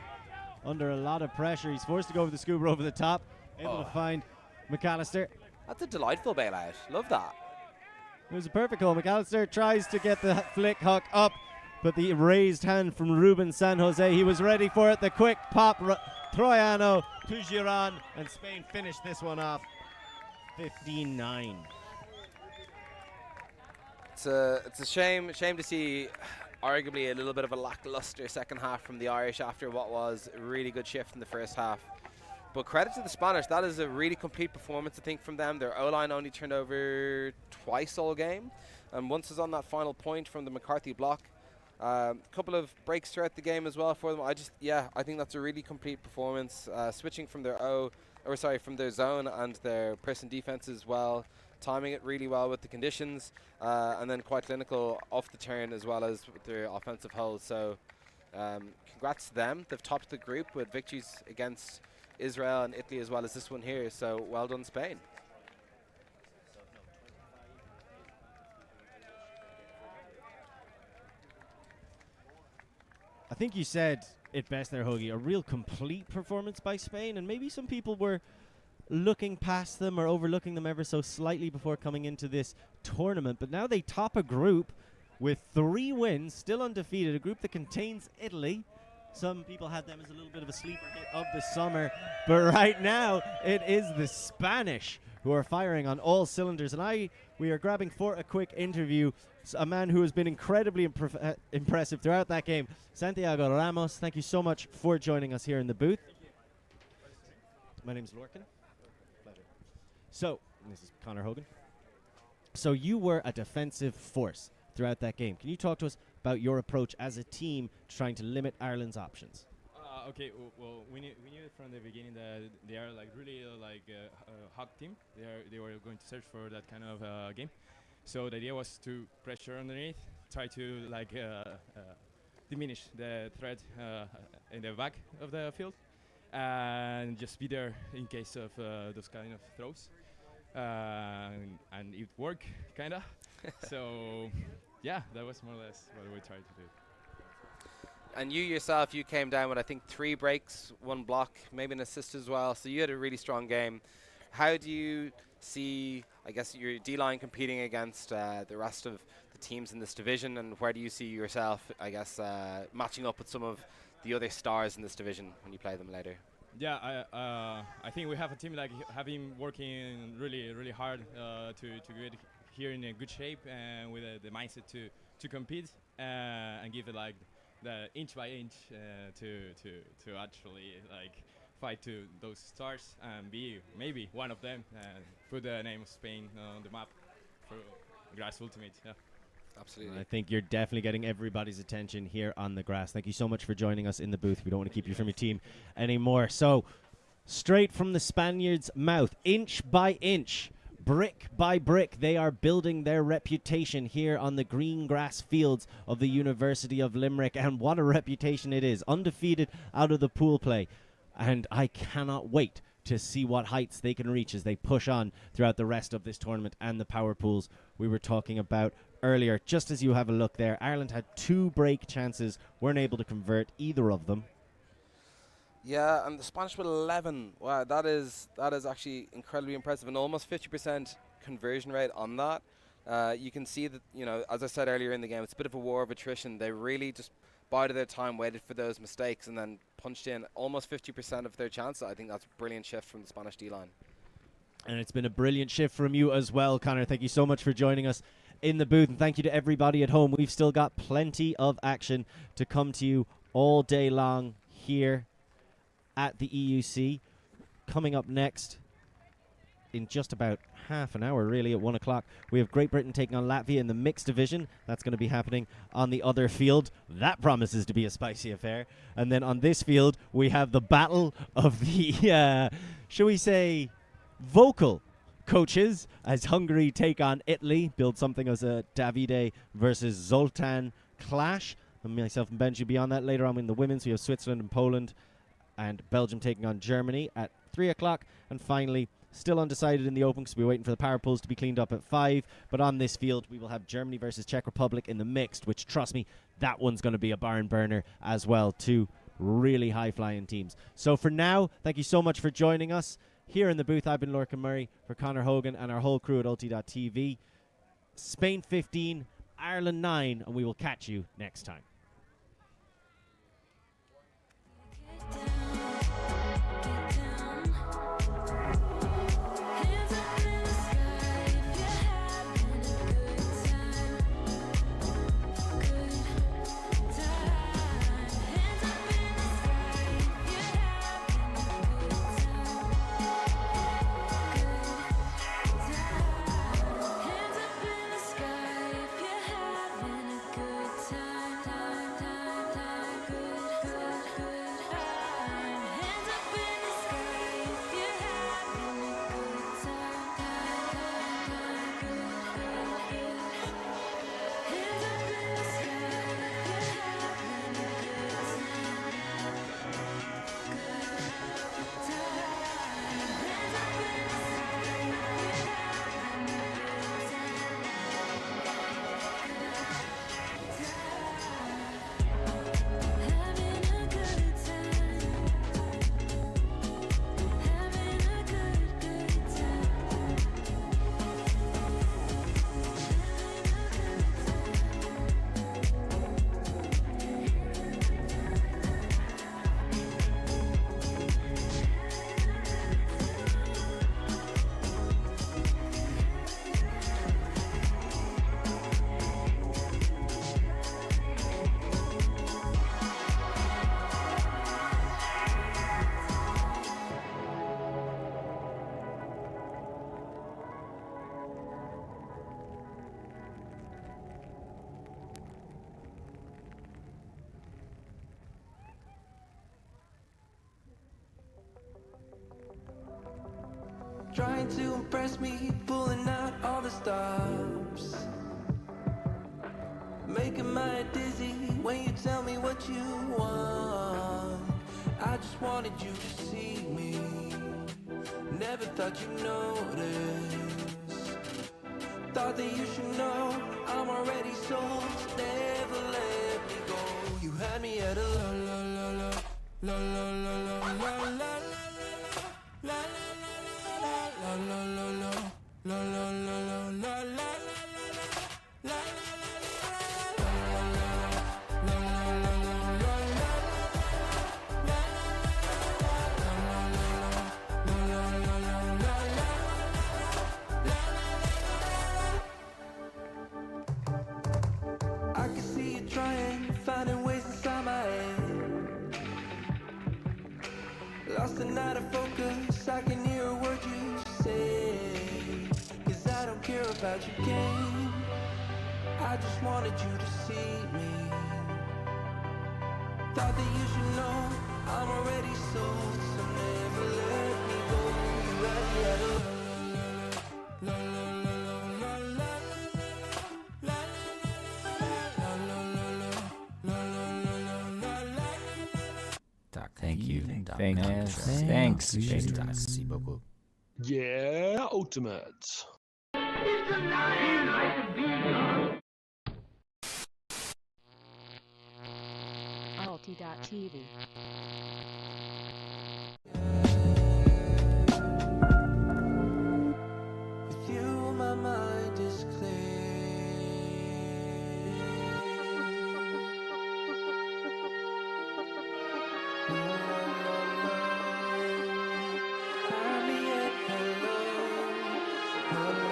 Under a lot of pressure. He's forced to go over the scuba over the top. Able to find McAllister. That's a delightful bailout. Love that. It was a perfect goal. McAllister tries to get the flick hook up, but the raised hand from Ruben San Jose, he was ready for it. The quick pop, Troiano to Giron, and Spain finished this one off 15-9. It's a shame to see arguably a little bit of a lackluster second half from the Irish after what was a really good shift in the first half. But credit to the Spanish, that is a really complete performance, I think, from them. Their O-line only turned over twice all game, and once was on that final point from the McCarthy block. A couple of breaks throughout the game as well for them. I think that's a really complete performance. Switching from their from their zone and their person defense as well, timing it really well with the conditions, and then quite clinical off the turn as well as with their offensive hold. So, congrats to them. They've topped the group with victories against Israel and Italy as well as this one here. So, well done, Spain. I think you said it best there, Hoagie. A real complete performance by Spain, and maybe some people were looking past them or overlooking them ever so slightly before coming into this tournament. But now they top a group with 3 wins, still undefeated, a group that contains Italy. Some people had them as a little bit of a sleeper hit of the summer, but right now it is the Spanish who are firing on all cylinders. And we are grabbing for a quick interview a man who has been incredibly impressive throughout that game, Santiago Ramos. Thank you so much for joining us here in the booth. My name is Lorcan. Pleasure. So, this is Connor Hogan. So you were a defensive force throughout that game. Can you talk to us about your approach as a team to trying to limit Ireland's options? Okay, well, we knew from the beginning that they are like really hot team. They were going to search for that kind of game. So the idea was to pressure underneath, try to diminish the threat in the back of the field, and just be there in case of those kind of throws. And it worked, kinda. So yeah, that was more or less what we tried to do. And you yourself, you came down with, I think, 3 breaks, 1 block, maybe an assist as well. So you had a really strong game. How do you see, I guess, your D-line competing against the rest of the teams in this division? And where do you see yourself, I guess, matching up with some of the other stars in this division when you play them later? Yeah, I think we have a team like have been working really, really hard to get here in a good shape and with the mindset to compete and give it like the inch by inch to actually like fight to those stars and be maybe one of them and put the name of Spain on the map for Grass Ultimate. Yeah. Absolutely. I think you're definitely getting everybody's attention here on the grass. Thank you so much for joining us in the booth. We don't want to keep you from your team anymore. So, straight from the Spaniards' mouth, inch by inch, brick by brick, they are building their reputation here on the green grass fields of the University of Limerick. And what a reputation it is. Undefeated out of the pool play. And I cannot wait to see what heights they can reach as they push on throughout the rest of this tournament and the power pools we were talking about earlier. Just as you have a look there, Ireland had 2 break chances, weren't able to convert either of them. Yeah, and the Spanish with 11. Wow, that is actually incredibly impressive, and almost 50% conversion rate on that. You can see that, as I said earlier in the game, it's a bit of a war of attrition. They really just bided their time, waited for those mistakes, and then punched in almost 50% of their chances. I think that's a brilliant shift from the Spanish D-line. And it's been a brilliant shift from you as well, Connor. Thank you so much for joining us in the booth, and thank you to everybody at home. We've still got plenty of action to come to you all day long here at the EUC. Coming up next, in just about half an hour, really, at 1 o'clock, we have Great Britain taking on Latvia in the mixed division. That's going to be happening on the other field. That promises to be a spicy affair. And then on this field, we have the battle of the, shall we say, vocal coaches, as Hungary take on Italy, build something as a Davide versus Zoltan clash. And myself and Benji will be on that later on in the women's. We have Switzerland and Poland, and Belgium taking on Germany at 3 o'clock. And finally, still undecided in the open because we're waiting for the power pools to be cleaned up at 5. But on this field, we will have Germany versus Czech Republic in the mixed, which, trust me, that one's going to be a barn burner as well. Two really high-flying teams. So for now, thank you so much for joining us. Here in the booth, I've been Lorcan Murray for Conor Hogan and our whole crew at ULTI.TV. Spain 15, Ireland 9, and we will catch you next time. Trying to impress me, pulling out all the stops, making my head dizzy when you tell me what you want. I just wanted you to see me, never thought you'd notice. Thought that you should know I'm already sold, so never let me go. You had me at a la la la la la la la la la la la la. La la la la la la la la la la. I can see you trying, finding ways inside my head. Lost and out of focus, I can hear a word you say. Cause I don't care about your game, I just wanted you to see me. Thought that you should know I'm already sold, so never let me go. You had me at a la la la la la la la la. Thank you. Thanks. Merci beaucoup. Yeah, ultimate. ULTI.TV. No